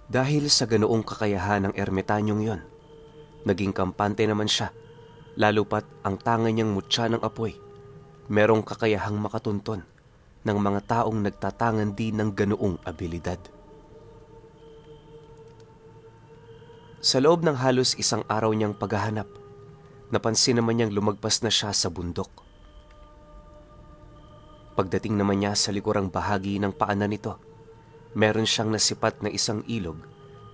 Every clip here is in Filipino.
Dahil sa ganoong kakayahan ng ermitanyong yon, naging kampante naman siya, lalo pat ang tanga niyang mutya ng apoy, merong kakayahang makatunton ng mga taong nagtatangan din ng ganoong abilidad. Sa loob ng halos isang araw niyang paghahanap, napansin naman niyang lumagpas na siya sa bundok. Pagdating naman niya sa likurang bahagi ng paanan nito, meron siyang nasipat na isang ilog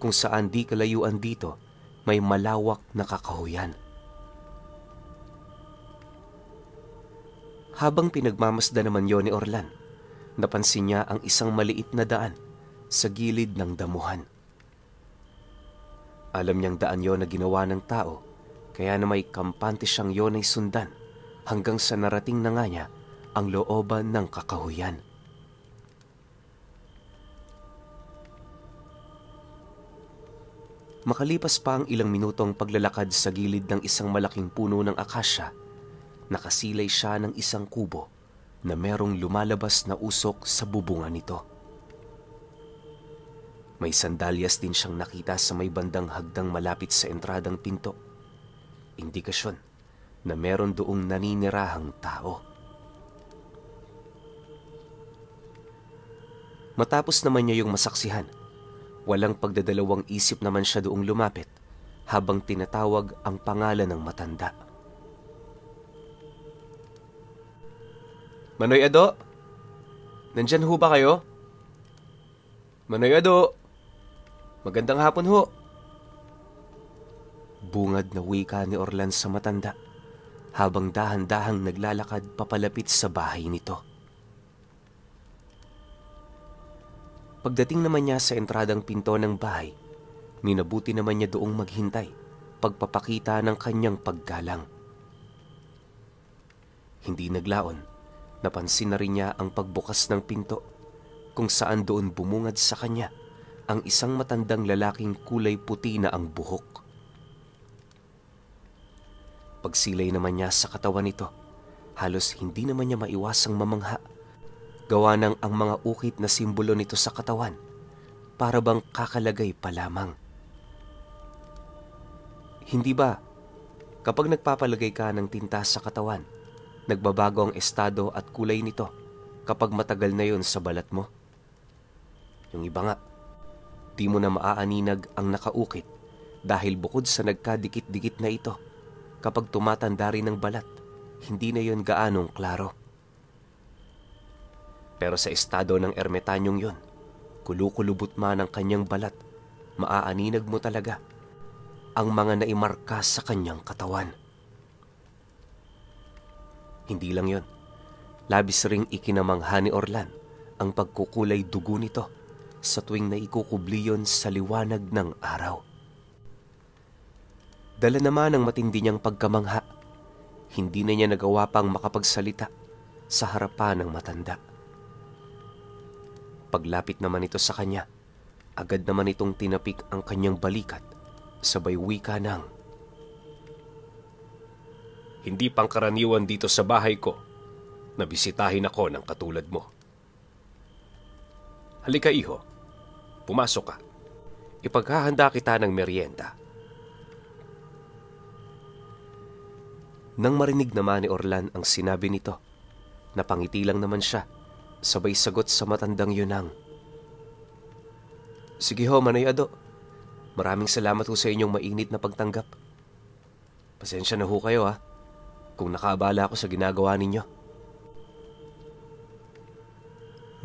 kung saan di kalayuan dito may malawak na kakahuyan. Habang pinagmamasdan naman yon ni Orlan, napansin niya ang isang maliit na daan sa gilid ng damuhan. Alam niyang daan yon na ginawa ng tao, kaya na may kampante siyang yon ay sundan hanggang sa narating na nga niya ang looban ng kakahuyan. Makalipas pa ang ilang minutong paglalakad sa gilid ng isang malaking puno ng akasya, nakasilay siya ng isang kubo na merong lumalabas na usok sa bubungan nito. May sandalyas din siyang nakita sa may bandang hagdang malapit sa entradang pinto. Indikasyon na meron doong naninirahang tao. Matapos naman niya yung masaksihan, walang pagdadalawang isip naman siya doong lumapit habang tinatawag ang pangalan ng matanda. Manoy Ado? Nandyan ho ba kayo? Manoy Ado? Magandang hapon ho. Bungad na wika ni Orlan sa matanda habang dahan-dahang naglalakad papalapit sa bahay nito. Pagdating naman niya sa entradang pinto ng bahay, minabuti naman niya doong maghintay, pagpapakita ng kanyang paggalang. Hindi naglaon, napansin na rin niya ang pagbukas ng pinto, kung saan doon bumungad sa kanya ang isang matandang lalaking kulay puti na ang buhok. Pagsilay naman niya sa katawan nito, halos hindi naman niya maiwasang mamangha. Gawa ng ang mga ukit na simbolo nito sa katawan, para bang kakalagay pa lamang. Hindi ba, kapag nagpapalagay ka ng tinta sa katawan, nagbabago ang estado at kulay nito kapag matagal na yon sa balat mo? Yung iba nga, di mo na maaaninag ang nakaukit dahil bukod sa nagkadikit-dikit na ito, kapag tumatanda rin ang balat, hindi na yon gaanong klaro. Pero sa estado ng ermitanyong yon, kulukulubot man ang kanyang balat, maaaninag mo talaga ang mga naimarka sa kanyang katawan. Hindi lang yon, labis ring ikinamangha ni Orlan ang pagkukulay dugo nito sa tuwing naikukubli yon sa liwanag ng araw. Dala naman ang matindi niyang pagkamangha, hindi na niya nagawa pang makapagsalita sa harapan ng matanda. Paglapit naman ito sa kanya, agad naman itong tinapik ang kanyang balikat, sabay wika ng, "Hindi pangkaraniwan dito sa bahay ko na bisitahin ako ng katulad mo. Halika iho, pumasok ka. Ipaghahanda kita ng merienda." Nang marinig naman ni Orlan ang sinabi nito, napangiti lang naman siya, sabay sagot sa matandang yunang, "Sige ho, Manoy Ado. Maraming salamat ho sa inyong mainit na pagtanggap. Pasensya na ho kayo kung nakaabala ako sa ginagawa ninyo."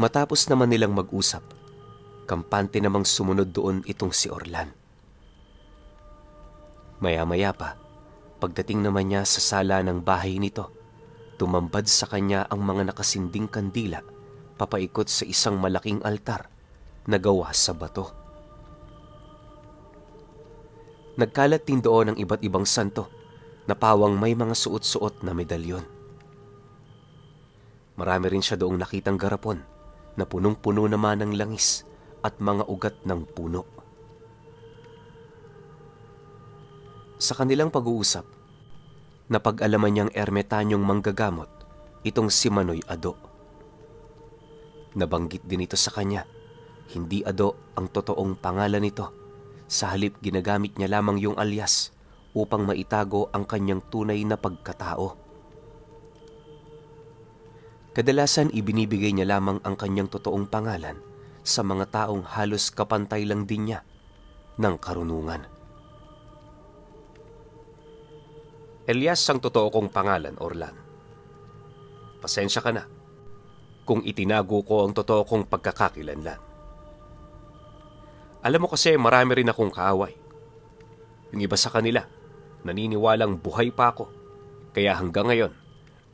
Matapos naman nilang mag-usap, kampante namang sumunod doon itong si Orlan. Maya-maya pa, pagdating naman niya sa sala ng bahay nito, tumambad sa kanya ang mga nakasinding kandila papaikot sa isang malaking altar na gawa sa bato. Nagkalat din doon ang iba't ibang santo na pawang may mga suot-suot na medalyon. Marami rin siya doong nakitang garapon na punong-puno naman ng langis at mga ugat ng puno. Sa kanilang pag-uusap, napag-alaman niyang ermitanyong manggagamot itong si Manoy Ado. Nabanggit din ito sa kanya Hindi Ado ang totoong pangalan nito. Sa halip ginagamit niya lamang yung alias upang maitago ang kanyang tunay na pagkatao. Kadalasan ibinibigay niya lamang ang kanyang totoong pangalan sa mga taong halos kapantay lang din niya ng karunungan. Elias ang totoo kong pangalan, Orlan. Pasensya ka na kung itinago ko ang totoo kong pagkakakilanlan. Alam mo kasi marami rin akong kaaway. Yung iba sa kanila, naniniwalang buhay pa ako. Kaya hanggang ngayon,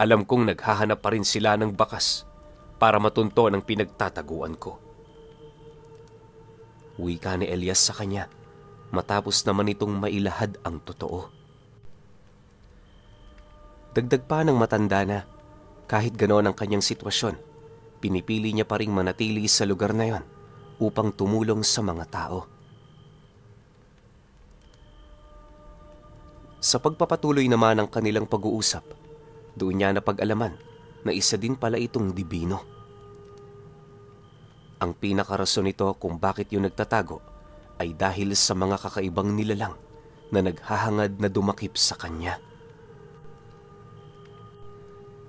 alam kong naghahanap pa rin sila ng bakas para matunto ng pinagtataguan ko. Wika ni Elias sa kanya matapos naman itong mailahad ang totoo. Dagdag pa ng matanda na, kahit ganoon ang kanyang sitwasyon, pinipili niya pa ring manatili sa lugar na yon upang tumulong sa mga tao. Sa pagpapatuloy naman ng kanilang pag-uusap, doon niya napag-alaman na isa din pala itong dibino. Ang pinakarason nito kung bakit yung nagtatago ay dahil sa mga kakaibang nilalang na naghahangad na dumakip sa kanya.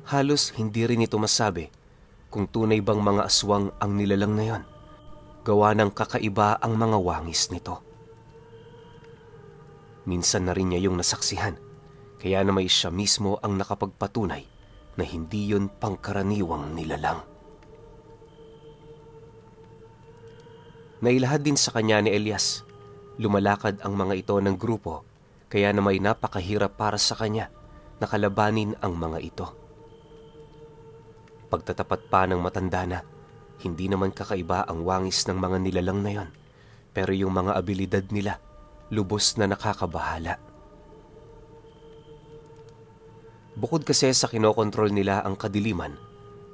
Halos hindi rin ito masabi kung tunay bang mga aswang ang nilalang na yon. Gawa ng kakaiba ang mga wangis nito. Minsan na rin niya yung nasaksihan, kaya na may siya mismo ang nakapagpatunay na hindi yon pangkaraniwang nilalang. Nailahad din sa kanya ni Elias, lumalakad ang mga ito ng grupo, kaya na may napakahirap para sa kanya na kalabanin ang mga ito. Pagtatapat pa ng matanda na, hindi naman kakaiba ang wangis ng mga nilalang na yon, pero yung mga abilidad nila, lubos na nakakabahala. Bukod kasi sa kinokontrol nila ang kadiliman,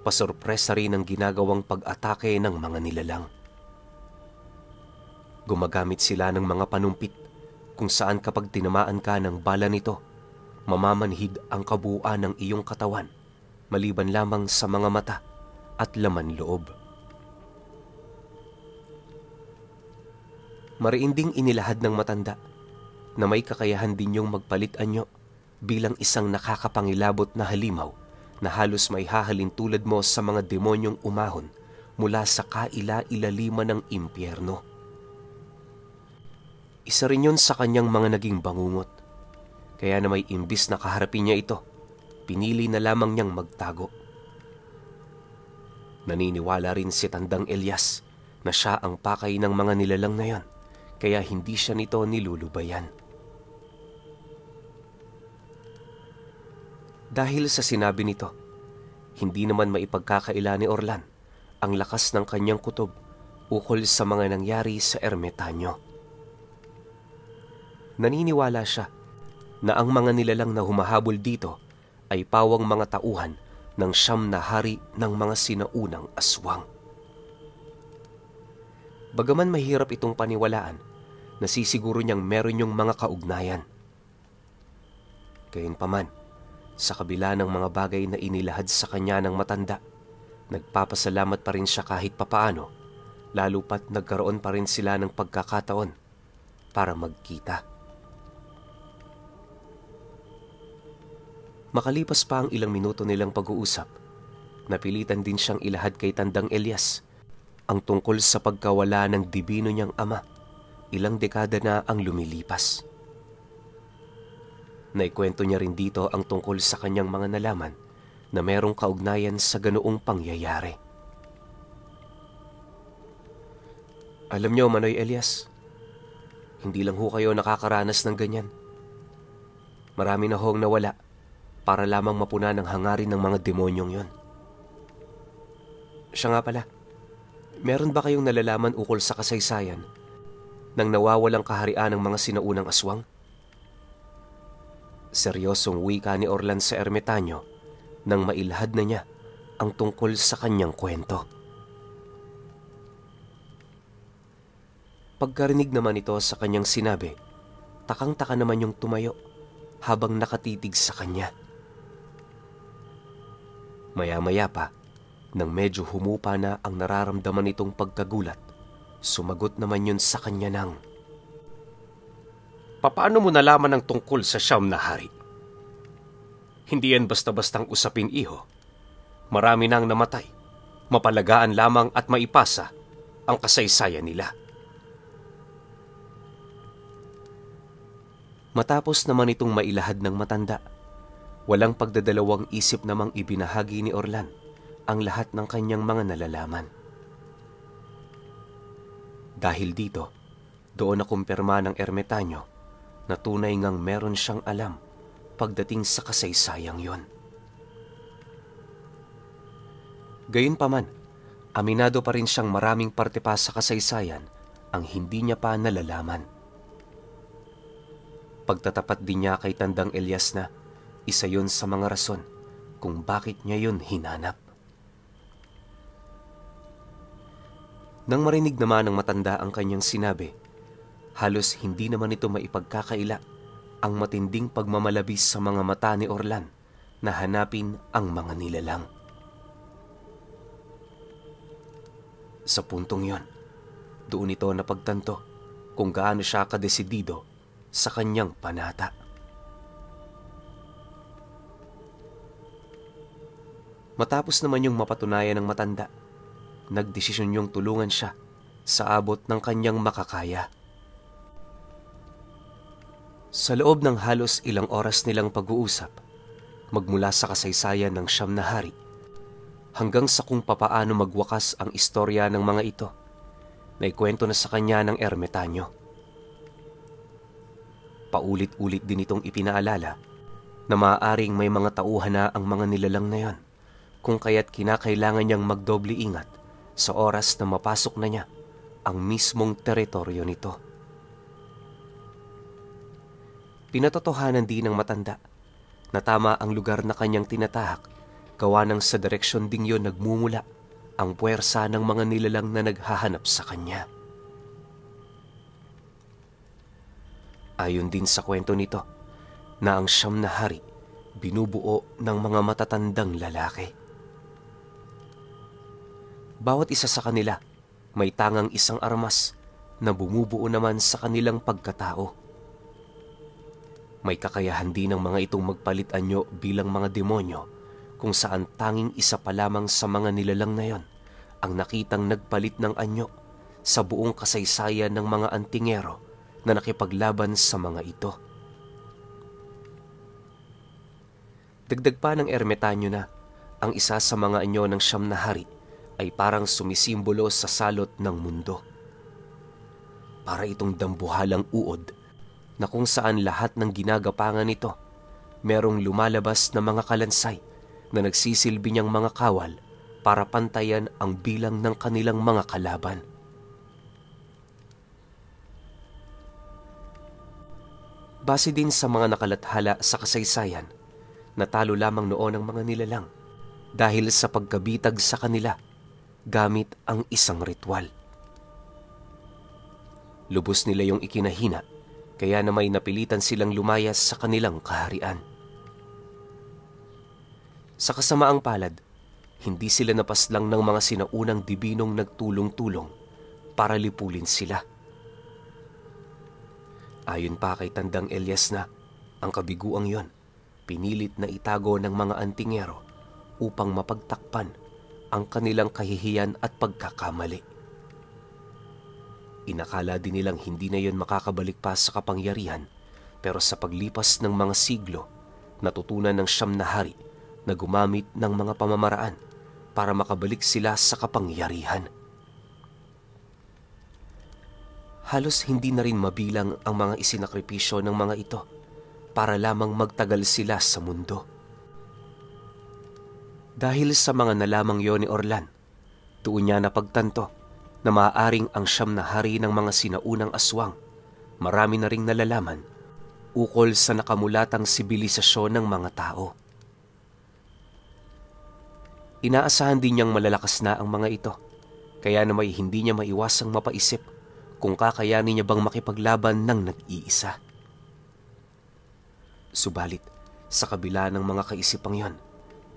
pasorpresa rin ang ginagawang pag-atake ng mga nilalang. Gumagamit sila ng mga panumpit kung saan kapag tinamaan ka ng bala nito, mamamanhid ang kabuuan ng iyong katawan, maliban lamang sa mga mata at laman loob. Mariinding inilahad ng matanda na may kakayahan din yung magpalit anyo bilang isang nakakapangilabot na halimaw na halos may hahalin tulad mo sa mga demonyong umahon mula sa kaila-ilaliman ng impyerno. Isa rin yun sa kanyang mga naging bangungot, kaya na may imbis na kaharapin niya ito, pinili na lamang niyang magtago. Naniniwala rin si Tandang Elias na siya ang pakay ng mga nilalang na yon, kaya hindi siya nito nilulubayan. Dahil sa sinabi nito, hindi naman maipagkakaila ni Orlan ang lakas ng kanyang kutob ukol sa mga nangyari sa ermitanyo. Naniniwala siya na ang mga nilalang na humahabol dito ay pawang mga tauhan ng 9 na hari ng mga sinaunang aswang. Bagaman mahirap itong paniwalaan, nasisiguro niyang meron yung mga kaugnayan. Gayunpaman, sa kabila ng mga bagay na inilahad sa kanya ng matanda, nagpapasalamat pa rin siya kahit papaano, lalo pat nagkaroon pa rin sila ng pagkakataon para magkita. Makalipas pa ang ilang minuto nilang pag-uusap, napilitan din siyang ilahad kay Tandang Elias ang tungkol sa pagkawala ng dibino niyang ama. Ilang dekada na ang lumilipas. Naikwento niya rin dito ang tungkol sa kanyang mga nalaman na merong kaugnayan sa ganoong pangyayari. Alam niyo, Manoy Elias, hindi lang ho kayo nakakaranas ng ganyan. Marami na hong nawala para lamang mapuna ng hangarin ng mga demonyong yon. Siya nga pala, meron ba kayong nalalaman ukol sa kasaysayan ng nawawalang kaharian ng mga sinaunang aswang? Seryosong wika ni Orlan sa ermitanyo nang mailahad na niya ang tungkol sa kanyang kwento. Pagkarinig naman ito sa kanyang sinabi, takang-taka naman yung tumayo habang nakatitig sa kanya. Maya-maya pa, nang medyo humupa na ang nararamdaman nitong pagkagulat, Sumagot naman yun sa kanya ng, "Papaano mo nalaman ang tungkol sa siyam na hari? Hindi yan basta-bastang usapin, iho. Marami nang namatay. Mapalagaan lamang at maipasa ang kasaysayan nila." Matapos naman itong mailahad ng matanda, walang pagdadalawang isip namang ibinahagi ni Orlan ang lahat ng kanyang mga nalalaman. Dahil dito, doon nakumpirma ng ermitanyo na tunay ngang meron siyang alam pagdating sa kasaysayang yon. Gayunpaman, aminado pa rin siyang maraming parte pa sa kasaysayan ang hindi niya pa nalalaman. Pagtatapat din niya kay Tandang Elias na isa yun sa mga rason kung bakit niya yun hinanap. Nang marinig naman ng matanda ang kanyang sinabi, halos hindi naman ito maipagkakaila ang matinding pagmamalabis sa mga mata ni Orlan na hanapin ang mga nilalang. Sa puntong yon, doon ito napagtanto kung gaano siya kadesidido sa kanyang panata. Matapos naman yung mapatunayan ng matanda, nagdesisyon yung tulungan siya sa abot ng kanyang makakaya. Sa loob ng halos ilang oras nilang pag-uusap, magmula sa kasaysayan ng siyam na hari, hanggang sa kung papaano magwakas ang istorya ng mga ito, na ikwento na sa kanya ng ermitanyo. Paulit-ulit din itong ipinaalala na maaaring may mga tauhan na ang mga nilalang na yon, kung kaya't kinakailangan niyang magdoble ingat sa oras na mapasok na niya ang mismong teritoryo nito. Pinatotohanan din ng matanda na tama ang lugar na kanyang tinatahak, gawa ng sa direksyon ding yon nagmumula ang puwersa ng mga nilalang na naghahanap sa kanya. Ayon din sa kwento nito na ang siyam na hari binubuo ng mga matatandang lalaki. Bawat isa sa kanila may tangang isang armas na bumubuo naman sa kanilang pagkatao. May kakayahan din ng mga itong magpalit anyo bilang mga demonyo, kung saan tanging isa pa lamang sa mga nilalang na yon ang nakitang nagpalit ng anyo sa buong kasaysayan ng mga antingero na nakipaglaban sa mga ito. Dagdag pa ng ermitanyo na ang isa sa mga anyo ng siyam na hari ay parang sumisimbolo sa salot ng mundo. Para itong dambuhalang uod na kung saan lahat ng ginagapangan nito merong lumalabas na mga kalansay na nagsisilbi niyang mga kawal para pantayan ang bilang ng kanilang mga kalaban. Base din sa mga nakalathala sa kasaysayan, natalo lamang noon ang mga nilalang dahil sa pagkabitag sa kanila gamit ang isang ritual. Lubos nila yung ikinahina, kaya na may napilitan silang lumayas sa kanilang kaharian. Sa kasamaang palad, hindi sila napaslang ng mga sinaunang dibinong nagtulong-tulong para lipulin sila. Ayon pa kay Tandang Elias na ang kabiguang yon pinilit na itago ng mga antingero upang mapagtakpan ang kanilang kahihiyan at pagkakamali. Inakala din nilang hindi na yon makakabalik pa sa kapangyarihan, pero sa paglipas ng mga siglo, natutunan ng siyam na hari na gumamit ng mga pamamaraan para makabalik sila sa kapangyarihan. Halos hindi na rin mabilang ang mga isinakripisyo ng mga ito para lamang magtagal sila sa mundo. Dahil sa mga nalamang yon ni Orlan, doon niya napagtanto na maaaring ang siyam na hari ng mga sinaunang aswang marami na ring nalalaman ukol sa nakamulatang sibilisasyon ng mga tao. Inaasahan din niyang malalakas na ang mga ito, kaya na may hindi niya maiwasang mapaisip kung kakayanin niya bang makipaglaban ng nag-iisa. Subalit, sa kabila ng mga kaisipang yon,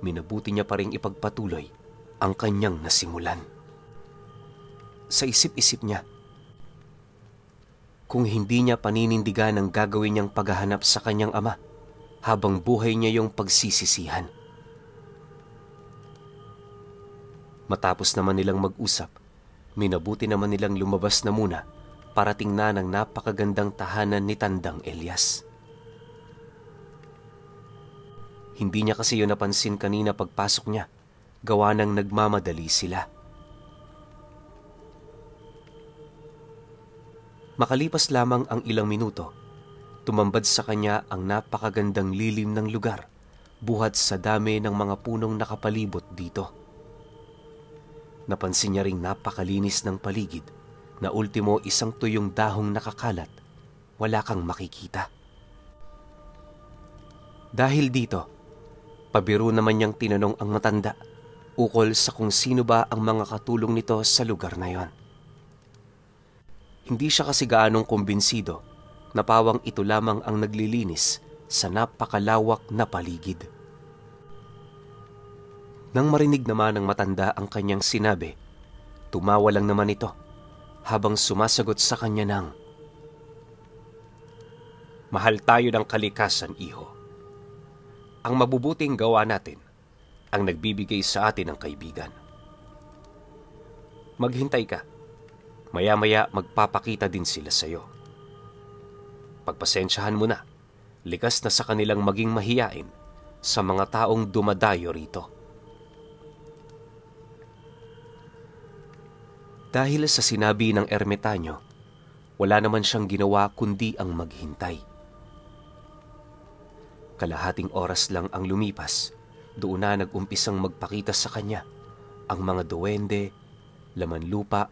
minabuti niya pa ring ipagpatuloy ang kanyang nasimulan. sa isip-isip niya. Kung hindi niya paninindigan ang gagawin niyang paghahanap sa kanyang ama, habang buhay niya yung pagsisisihan. Matapos naman nilang mag-usap, minabuti naman nilang lumabas na muna para tingnan ang napakagandang tahanan ni Tandang Elias. Hindi niya kasi yun napansin kanina pagpasok niya, gawa ng nagmamadali sila. Makalipas lamang ang ilang minuto, tumambad sa kanya ang napakagandang lilim ng lugar, buhat sa dami ng mga punong nakapalibot dito. Napansin niya ring napakalinis ng paligid, na ultimo isang tuyong dahong nakakalat, wala kang makikita. Dahil dito, pabiro naman niyang tinanong ang matanda, ukol sa kung sino ba ang mga katulong nito sa lugar na yon. Hindi siya kasi gaanong kumbinsido na pawang ito lamang ang naglilinis sa napakalawak na paligid. Nang marinig naman ng matanda ang kanyang sinabi, tumawa lang naman ito habang sumasagot sa kanya ng, "Mahal tayo ng kalikasan, iho. Ang mabubuting gawa natin ang nagbibigay sa atin ng kaibigan. Maghintay ka. Maya-maya magpapakita din sila sa iyo. Pagpasensyahan mo na, likas na sa kanilang maging mahiyain sa mga taong dumadayo rito." Dahil sa sinabi ng ermitanyo, wala naman siyang ginawa kundi ang maghintay. Kalahating oras lang ang lumipas, doon na nag-umpisang magpakita sa kanya ang mga duwende, laman lupa,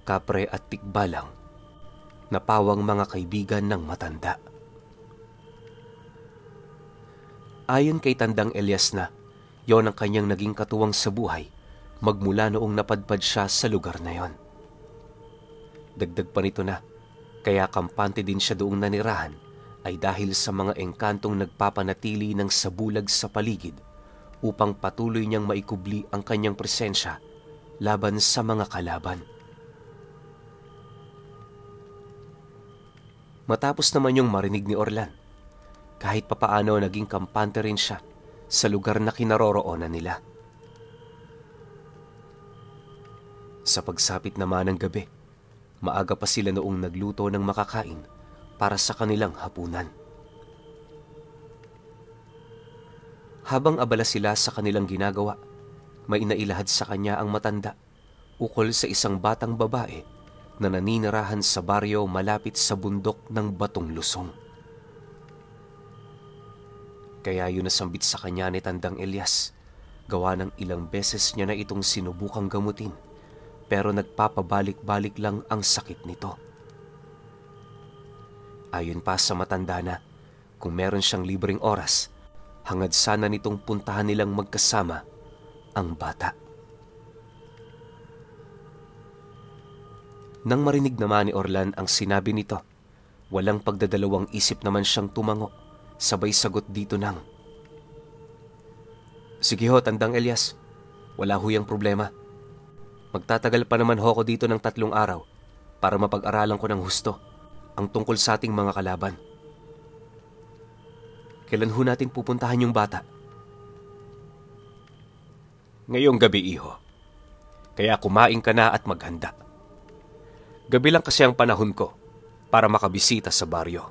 kapre at tikbalang na pawang mga kaibigan ng matanda. Ayon kay Tandang Elias na, yon ang kanyang naging katuwang sa buhay magmula noong napadpad siya sa lugar na yon. Dagdag pa nito na, kaya kampante din siya doong nanirahan ay dahil sa mga engkantong nagpapanatili ng sabulag sa paligid upang patuloy niyang maikubli ang kanyang presensya laban sa mga kalaban. Matapos naman yung marinig ni Orlan, kahit papaano naging kampante rin siya sa lugar na kinaroroonan nila. Sa pagsapit naman ng gabi, maaga pa sila noong nagluto ng makakain para sa kanilang hapunan. Habang abala sila sa kanilang ginagawa, may inailahad sa kanya ang matanda ukol sa isang batang babae na naninirahan sa baryo malapit sa bundok ng Batong Lusong. Kaya yun nasambit sa kanya ni Tandang Elias, gawa ng ilang beses niya na itong sinubukang gamutin, pero nagpapabalik-balik lang ang sakit nito. Ayon pa sa matanda na, kung meron siyang libreng oras, hangad sana nitong puntahan nilang magkasama ang bata. Nang marinig naman ni Orlan ang sinabi nito, walang pagdadalawang isip naman siyang tumango, sabay sagot dito ng, "Sige ho, Tandang Elias, wala huyang problema. Magtatagal pa naman ho ako dito ng 3 araw para mapag-aralan ko ng husto ang tungkol sa ating mga kalaban. Kailan ho natin pupuntahan yung bata?" "Ngayong gabi, iho. Kaya kumain ka na at maghanda. Gabi lang kasi ang panahon ko para makabisita sa baryo.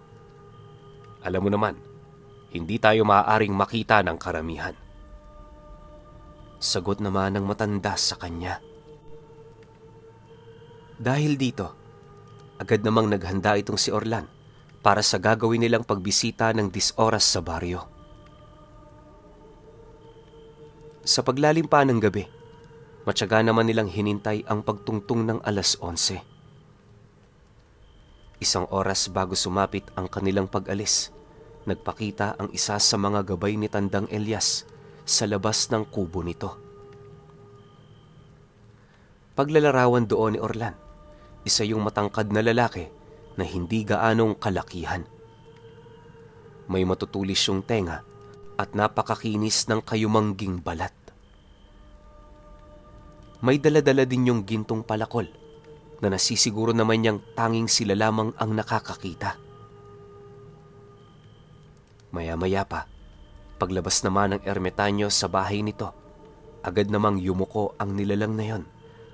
Alam mo naman, hindi tayo maaaring makita ng karamihan." Sagot naman ng matanda sa kanya. Dahil dito, agad namang naghanda itong si Orlan para sa gagawin nilang pagbisita ng 10 oras sa baryo. Sa paglalim pa ng gabi, matyaga naman nilang hinintay ang pagtungtong ng 11:00. 1 oras bago sumapit ang kanilang pag-alis, nagpakita ang isa sa mga gabay ni Tandang Elias sa labas ng kubo nito. Paglalarawan doon ni Orlan, isa yung matangkad na lalaki na hindi gaanong kalakihan. May matutulis yung tenga at napakakinis ng kayumangging balat. May daladala din yung gintong palakol na nasisiguro naman niyang tanging sila lamang ang nakakakita. Maya-maya pa, paglabas naman ng ermitanyo sa bahay nito, agad namang yumuko ang nilalang na yon,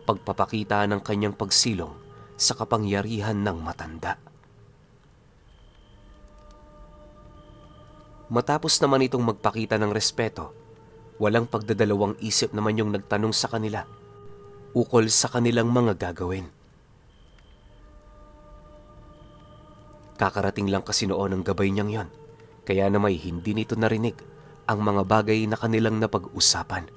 pagpapakita ng kanyang pagsilong sa kapangyarihan ng matanda. Matapos naman itong magpakita ng respeto, walang pagdadalawang isip naman yung nagtanong sa kanila ukol sa kanilang mga gagawin. Kakarating lang kasi noon ang gabay niyang yon, kaya na may hindi nito narinig ang mga bagay na kanilang napag-usapan.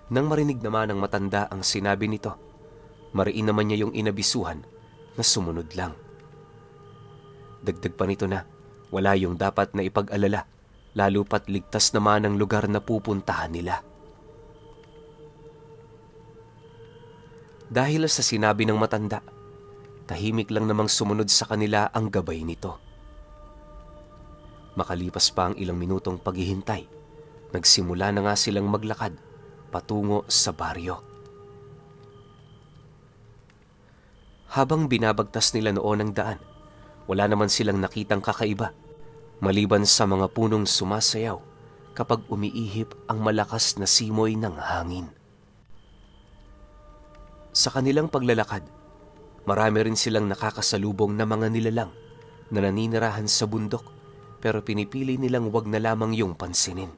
Nang marinig naman ng matanda ang sinabi nito, mariin naman niya yung inabisuhan na sumunod lang. Dagdag pa nito na wala yung dapat na ipag-alala, lalo pat ligtas naman ang lugar na pupuntahan nila. Dahil sa sinabi ng matanda, tahimik lang namang sumunod sa kanila ang gabay nito. Makalipas pa ang ilang minutong paghihintay, nagsimula na nga silang maglakad patungo sa baryo. Habang binabagtas nila noon ang daan, wala naman silang nakitang kakaiba, maliban sa mga punong sumasayaw kapag umiihip ang malakas na simoy ng hangin. Sa kanilang paglalakad, marami rin silang nakakasalubong na mga nilalang na naninirahan sa bundok, pero pinipili nilang wag na lamang yung pansinin.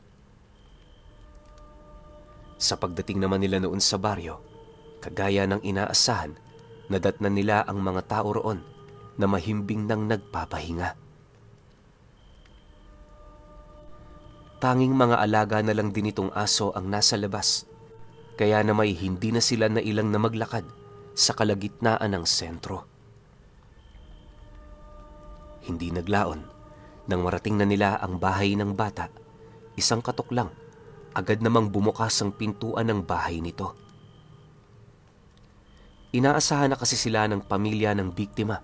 Sa pagdating naman nila noon sa baryo, kagaya ng inaasahan, nadatnan nila ang mga tao roon na mahimbing nang nagpapahinga. Tanging mga alaga na lang din itong aso ang nasa labas, kaya na may hindi na sila nailang na maglakad sa kalagitnaan ng sentro. Hindi naglaon, nang marating na nila ang bahay ng bata, isang katok lang, agad namang bumukas ang pintuan ng bahay nito. Inaasahan na kasi sila ng pamilya ng biktima,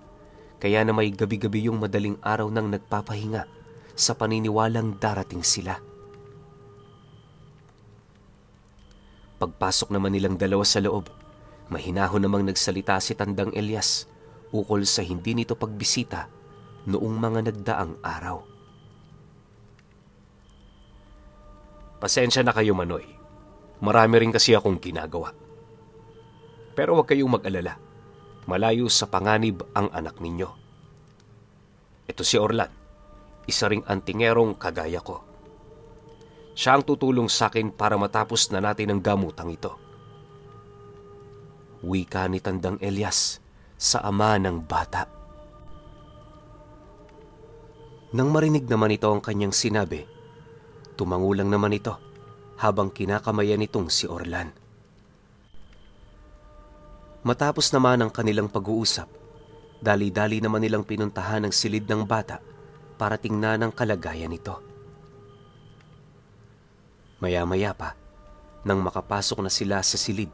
kaya na may gabi-gabi yung madaling araw nang nagpapahinga sa paniniwalang darating sila. Pagpasok naman nilang dalawa sa loob, mahinahon namang nagsalita si Tandang Elias ukol sa hindi nito pagbisita noong mga nagdaang araw. Pasensya na kayo, Manoy. Marami rin kasi akong ginagawa. Pero huwag kayong mag-alala. Malayo sa panganib ang anak ninyo. Ito si Orlan, isa ring antingerong kagaya ko. Siya ang tutulong sa akin para matapos na natin ang gamutang ito. Wika ni Tandang Elias sa ama ng bata. Nang marinig naman ito ang kanyang sinabi, tumangulang naman ito habang kinakamayan nitong si Orlan. Matapos naman ang kanilang pag-uusap, dali-dali naman nilang pinuntahan ang silid ng bata para tingnan ang kalagayan nito. Maya-maya pa, nang makapasok na sila sa silid,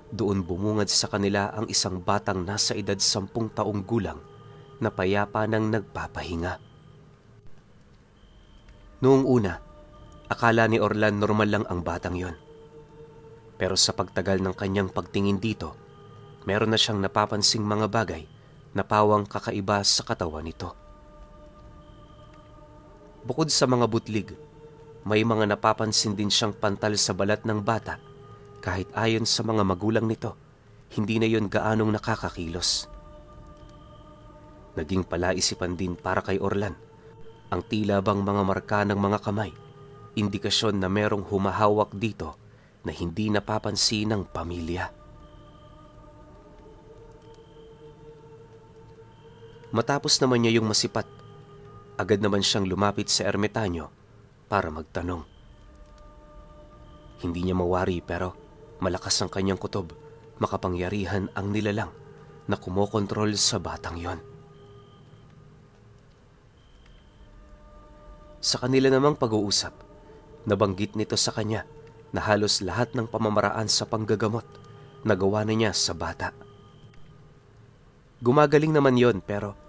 doon bumungad sa kanila ang isang batang nasa edad 10 taong gulang na payapa nang nagpapahinga. Noong una, akala ni Orlan normal lang ang batang yon. Pero sa pagtagal ng kanyang pagtingin dito, meron na siyang napapansing mga bagay na pawang kakaiba sa katawan nito. Bukod sa mga butlig, may mga napapansin din siyang pantal sa balat ng bata, kahit ayon sa mga magulang nito, hindi na yon gaanong nakakakilos. Naging palaisipan din para kay Orlan ang tila bang mga marka ng mga kamay, indikasyon na merong humahawak dito na hindi napapansin ng pamilya. Matapos naman niya yung masipat, agad naman siyang lumapit sa ermitanyo para magtanong. Hindi niya mawari pero malakas ang kanyang kutob, makapangyarihan ang nilalang na kumokontrol sa batang yon. Sa kanila namang pag-uusap, nabanggit nito sa kanya na halos lahat ng pamamaraan sa panggagamot nagawa na niya sa bata. Gumagaling naman yon pero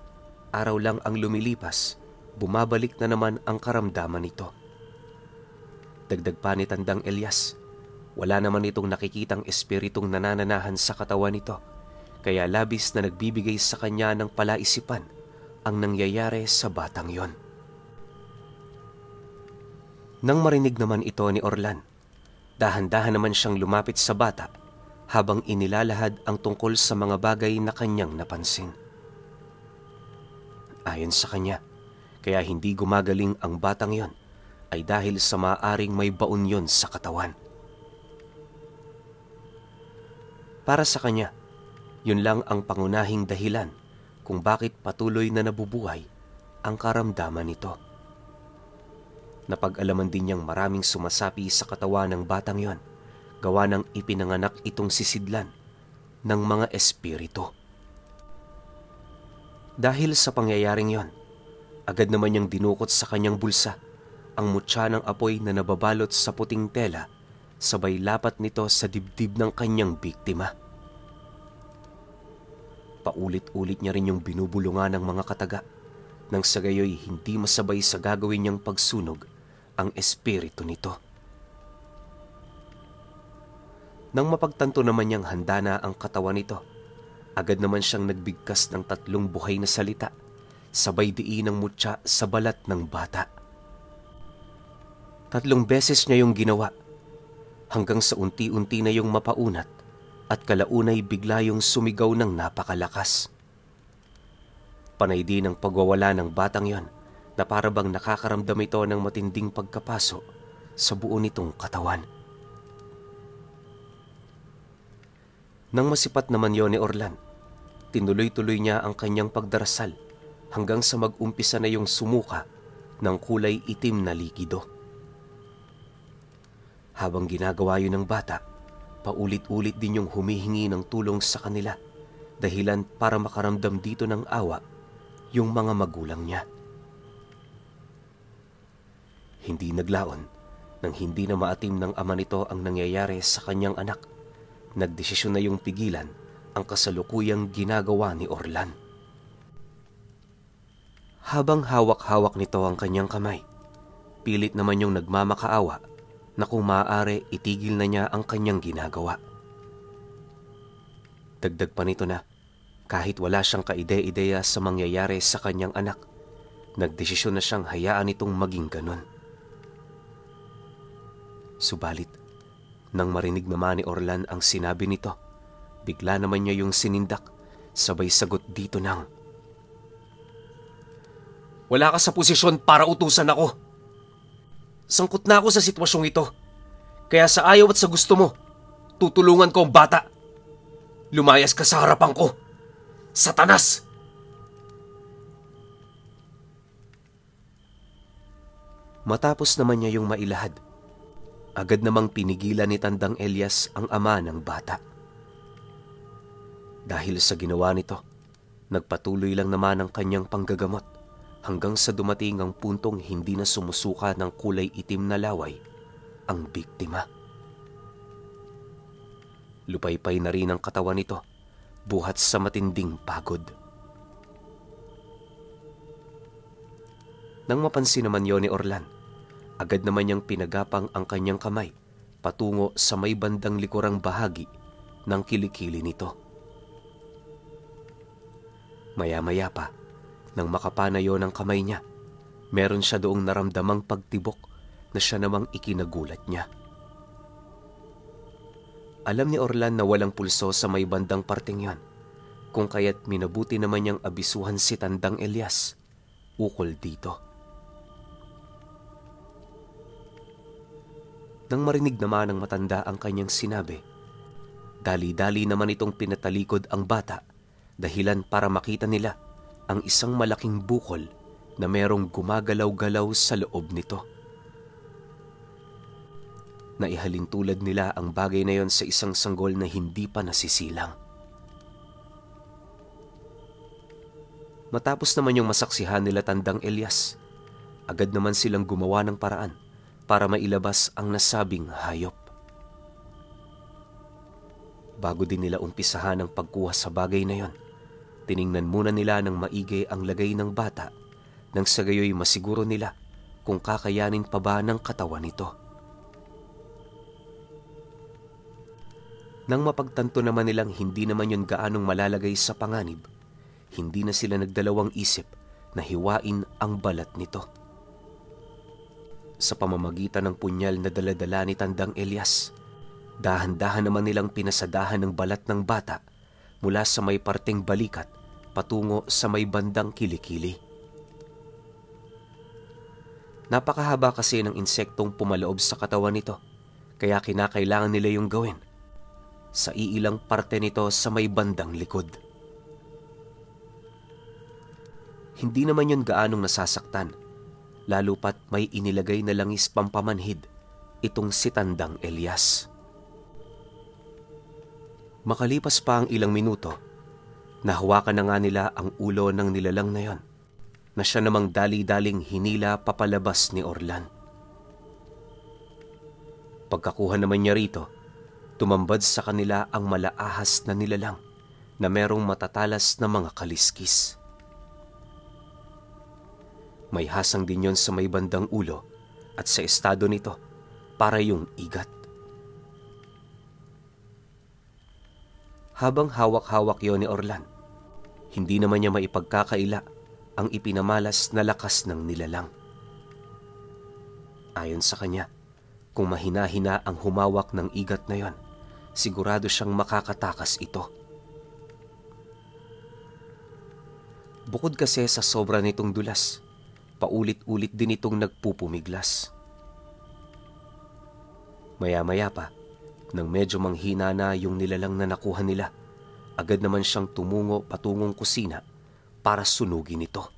araw lang ang lumilipas, bumabalik na naman ang karamdaman nito. Dagdag pa ni Tandang Elias, Wala naman itong nakikitang espiritong nanananahan sa katawan nito, kaya labis na nagbibigay sa kanya ng palaisipan ang nangyayari sa batang yon. Nang marinig naman ito ni Orlan, dahan-dahan naman siyang lumapit sa bata habang inilalahad ang tungkol sa mga bagay na kanyang napansin. Ayon sa kanya, kaya hindi gumagaling ang batang yon ay dahil sa maaaring may baon yon sa katawan. Para sa kanya, yun lang ang pangunahing dahilan kung bakit patuloy na nabubuhay ang karamdaman nito. Napag-alaman din niyang maraming sumasapi sa katawan ng batang yon, gawa ng ipinanganak itong sisidlan ng mga espiritu. Dahil sa pangyayaring yon, agad naman niyang dinukot sa kanyang bulsa ang mutya ng apoy na nababalot sa puting tela, sabay lapat nito sa dibdib ng kanyang biktima. Paulit-ulit niya rin yung binubulungan ng mga kataga, nang sa gayoy hindi masabay sa gagawin niyang pagsunog ang espiritu nito. Nang mapagtanto naman niyang handa na ang katawan nito, agad naman siyang nagbigkas ng 3 buhay na salita, sabay diin ng mutya sa balat ng bata. 3 beses niya yung ginawa, hanggang sa unti-unti na yung mapaunat at kalaunay bigla yung sumigaw ng napakalakas. Panay din ang pagwawala ng batang yon, na para bang nakakaramdam ito ng matinding pagkapaso sa buo nitong katawan. Nang masipat naman yon ni Orlan, tinuloy-tuloy niya ang kanyang pagdarasal hanggang sa mag-umpisa na yung sumuka ng kulay itim na likido. Habang ginagawa yun ng bata, paulit-ulit din yung humihingi ng tulong sa kanila, dahilan para makaramdam dito ng awa yung mga magulang niya. Hindi naglaon nang hindi na maatim ng ama nito ang nangyayari sa kanyang anak. Nagdesisyon na yung pigilan ang kasalukuyang ginagawa ni Orlan. Habang hawak-hawak nito ang kanyang kamay, pilit naman yung nagmamakaawa na kung maaari itigil na niya ang kanyang ginagawa. Dagdag pa nito na kahit wala siyang kaide-ideya sa mangyayari sa kanyang anak, nagdesisyon na siyang hayaan itong maging ganun. Subalit, nang marinig naman ni Orlan ang sinabi nito, bigla naman niya yung sinindak, sabay sagot dito ng, "Wala ka sa posisyon para utusan ako. Sangkot na ako sa sitwasyong ito, kaya sa ayaw at sa gusto mo, tutulungan ko ang bata. Lumayas ka sa harapan ko, Satanas!" Matapos naman niya yung mailahad, agad namang pinigilan ni Tandang Elias ang ama ng bata. Dahil sa ginawa nito, nagpatuloy lang naman ang kanyang panggagamot hanggang sa dumating ang puntong hindi na sumusuka ng kulay itim na laway ang biktima. Lupaypay na rin ang katawan nito, buhat sa matinding pagod. Nang mapansin naman yon ni Orlan, agad naman niyang pinagapang ang kanyang kamay patungo sa may bandang likurang bahagi ng kilikili nito. Maya-maya pa, nang makapanayo ng kamay niya, meron siya doong naramdamang pagtibok na siya namang ikinagulat niya. Alam ni Orlan na walang pulso sa may bandang parting yon, kung kaya't minabuti naman niyang abisuhan si Tandang Elias ukol dito. Nang marinig naman ng matanda ang kanyang sinabi, dali-dali naman itong pinatalikod ang bata, dahilan para makita nila ang isang malaking bukol na merong gumagalaw-galaw sa loob nito. Naihalintulad nila ang bagay na yon sa isang sanggol na hindi pa nasisilang. Matapos naman yung masaksihan nila Tandang Elias, agad naman silang gumawa ng paraan para mailabas ang nasabing hayop. Bago din nila umpisahan ang pagkuha sa bagay na yon, tiningnan muna nila ng maigi ang lagay ng bata nang sa gayoy masiguro nila kung kakayanin pa ba ng katawan nito. Nang mapagtanto naman nilang hindi naman yun gaanong malalagay sa panganib, hindi na sila nagdalawang isip na hiwain ang balat nito. Sa pamamagitan ng punyal na daladala ni Tandang Elias, dahan-dahan naman nilang pinasadahan ng balat ng bata mula sa may parteng balikat patungo sa may bandang kilikili. Napakahaba kasi ng insektong pumaloob sa katawan nito, kaya kinakailangan nila yung gawin sa iilang parte nito sa may bandang likod. Hindi naman yun gaanong nasasaktan, lalo pat may inilagay na langis pampamanhid itong si Tandang Elias. Makalipas pa ang ilang minuto, nahawakan na nga nila ang ulo ng nilalang na yon, na siya namang dali-daling hinila papalabas ni Orlan. Pagkakuha naman niya rito, tumambad sa kanila ang malaahas na nilalang na merong matatalas na mga kaliskis. May hasang din yon sa may bandang ulo at sa estado nito para yung igat. Habang hawak-hawak yon ni Orlan, hindi naman niya maipagkakaila ang ipinamalas na lakas ng nilalang. Ayon sa kanya, kung mahina-hina ang humawak ng igat na yon, sigurado siyang makakatakas ito. Bukod kasi sa sobra nitong dulas, paulit-ulit din itong nagpupumiglas. Maya-maya pa, nang medyo manghina na yung nilalang na nakuha nila, agad naman siyang tumungo patungong kusina para sunugin ito.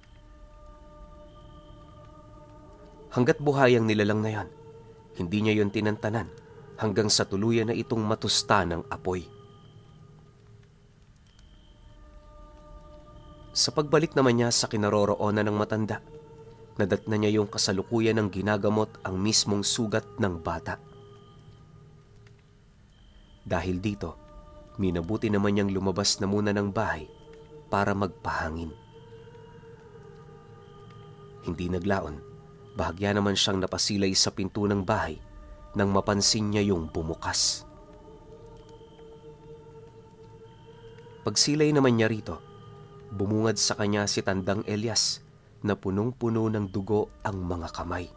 Hanggat buhay ang nilalang na yan, hindi niya yon tinantanan hanggang sa tuluyan na itong matusta ng apoy. Sa pagbalik naman niya sa kinaroroonan ng matanda, nadatna niya yung kasalukuyan ng ginagamot ang mismong sugat ng bata. Dahil dito, minabuti naman niyang lumabas na muna ng bahay para magpahangin. Hindi naglaon, bahagya naman siyang napasilay sa pinto ng bahay nang mapansin niya yung bumukas. Pagsilay naman niya rito, bumungad sa kanya si Tandang Elias na punong-puno ng dugo ang mga kamay.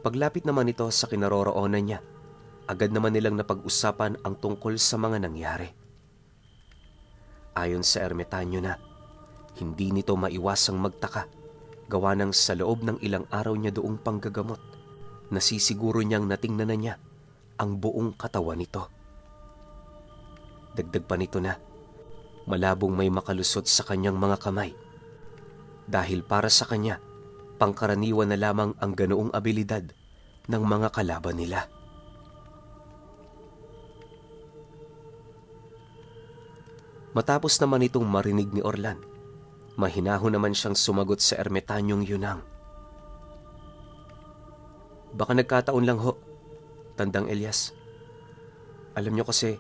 Paglapit naman ito sa kinaroroonan niya, agad naman nilang napag-usapan ang tungkol sa mga nangyari. Ayon sa ermitanyo na, hindi nito maiwasang magtaka, gawa ng sa loob ng ilang araw niya doong panggagamot, nasisiguro niyang natingnan na niya ang buong katawan nito. Dagdag pa nito na, malabong may makalusot sa kanyang mga kamay, dahil para sa kanya, pangkaraniwan na lamang ang ganoong abilidad ng mga kalaban nila. Matapos naman itong marinig ni Orlan, mahinahon naman siyang sumagot sa ermitanyong yunang. Baka nagkataon lang ho, Tandang Elias. Alam niyo kasi,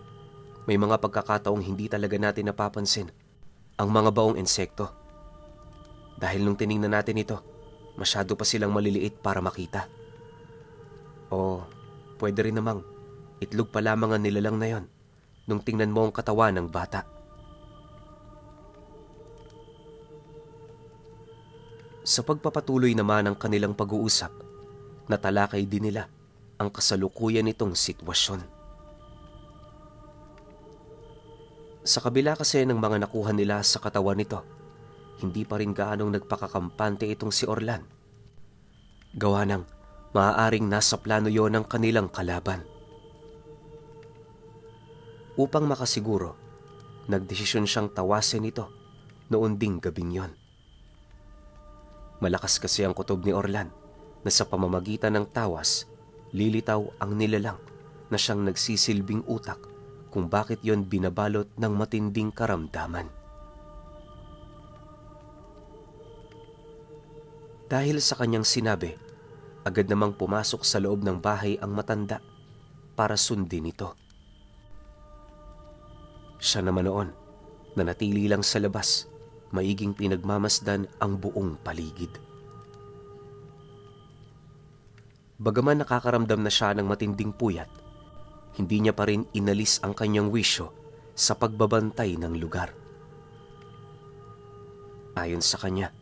may mga pagkakataong hindi talaga natin napapansin ang mga baong insekto. Dahil nung tiningnan natin ito, masyado pa silang maliliit para makita. O pwede rin namang itlog pa lamang ang nilalang na yon nung tingnan mo ang katawan ng bata. Sa pagpapatuloy naman ng kanilang pag-uusap, natalakay din nila ang kasalukuyan nitong sitwasyon. Sa kabila kasi ng mga nakuha nila sa katawan nito, hindi pa rin gaanong nagpakakampante itong si Orlan. Gawa ng maaaring nasa plano yon ng kanilang kalaban. Upang makasiguro, nagdesisyon siyang tawasin ito noon ding gabing yon. Malakas kasi ang kutob ni Orlan na sa pamamagitan ng tawas, lilitaw ang nilalang na siyang nagsisilbing utak kung bakit yon binabalot ng matinding karamdaman. Dahil sa kanyang sinabi, agad namang pumasok sa loob ng bahay ang matanda para sundin ito. Siya naman noon, nanatili lang sa labas, maiging pinagmamasdan ang buong paligid. Bagaman nakakaramdam na siya ng matinding puyat, hindi niya pa rin inalis ang kanyang wisyo sa pagbabantay ng lugar. Ayon sa kanya,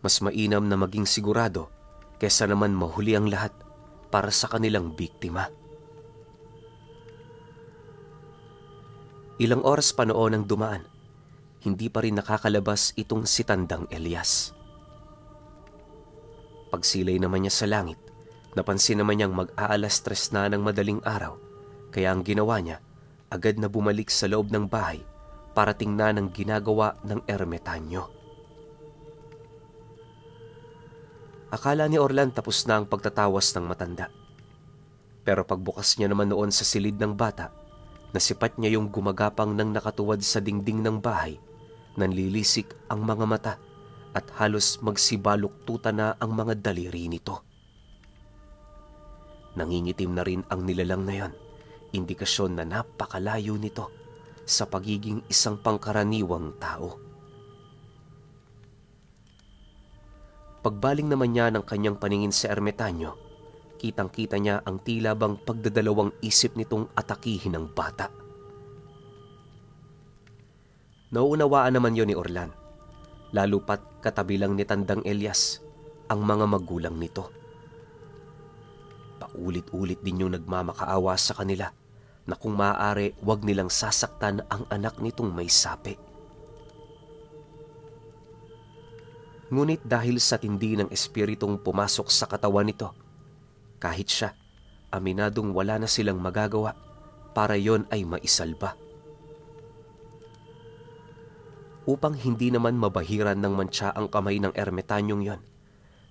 mas mainam na maging sigurado kesa naman mahuli ang lahat para sa kanilang biktima. Ilang oras pa noon ang dumaan, hindi pa rin nakakalabas itong si Tandang Elias. Pagsilay naman niya sa langit, napansin naman niyang mag-aalas 3 na ng madaling araw, kaya ang ginawa niya, agad na bumalik sa loob ng bahay para tingnan ang ginagawa ng ermitanyo. Akala ni Orlan tapos na ang pagtatawas ng matanda. Pero pagbukas niya naman noon sa silid ng bata, nasipat niya yung gumagapang ng nakatuwad sa dingding ng bahay, nanlilisik ang mga mata at halos magsibaluktutan na ang mga daliri nito. Nangingitim na rin ang nilalang na yon, indikasyon na napakalayo nito sa pagiging isang pangkaraniwang tao. Pagbaling naman niya ng kanyang paningin sa ermitanyo, kitang-kita niya ang tila bang pagdadalawang isip nitong atakihin ng bata. Nauunawaan naman yon ni Orlan, lalo pat katabi lang ni Tandang Elias ang mga magulang nito. Paulit-ulit din yung nagmamakaawa sa kanila na kung maaari wag nilang sasaktan ang anak nitong may sapi. Ngunit dahil sa tindi ng espiritong pumasok sa katawan nito, kahit siya, aminadong wala na silang magagawa para yon ay maisalba. Upang hindi naman mabahiran ng mantsa ang kamay ng ermitanyong yon,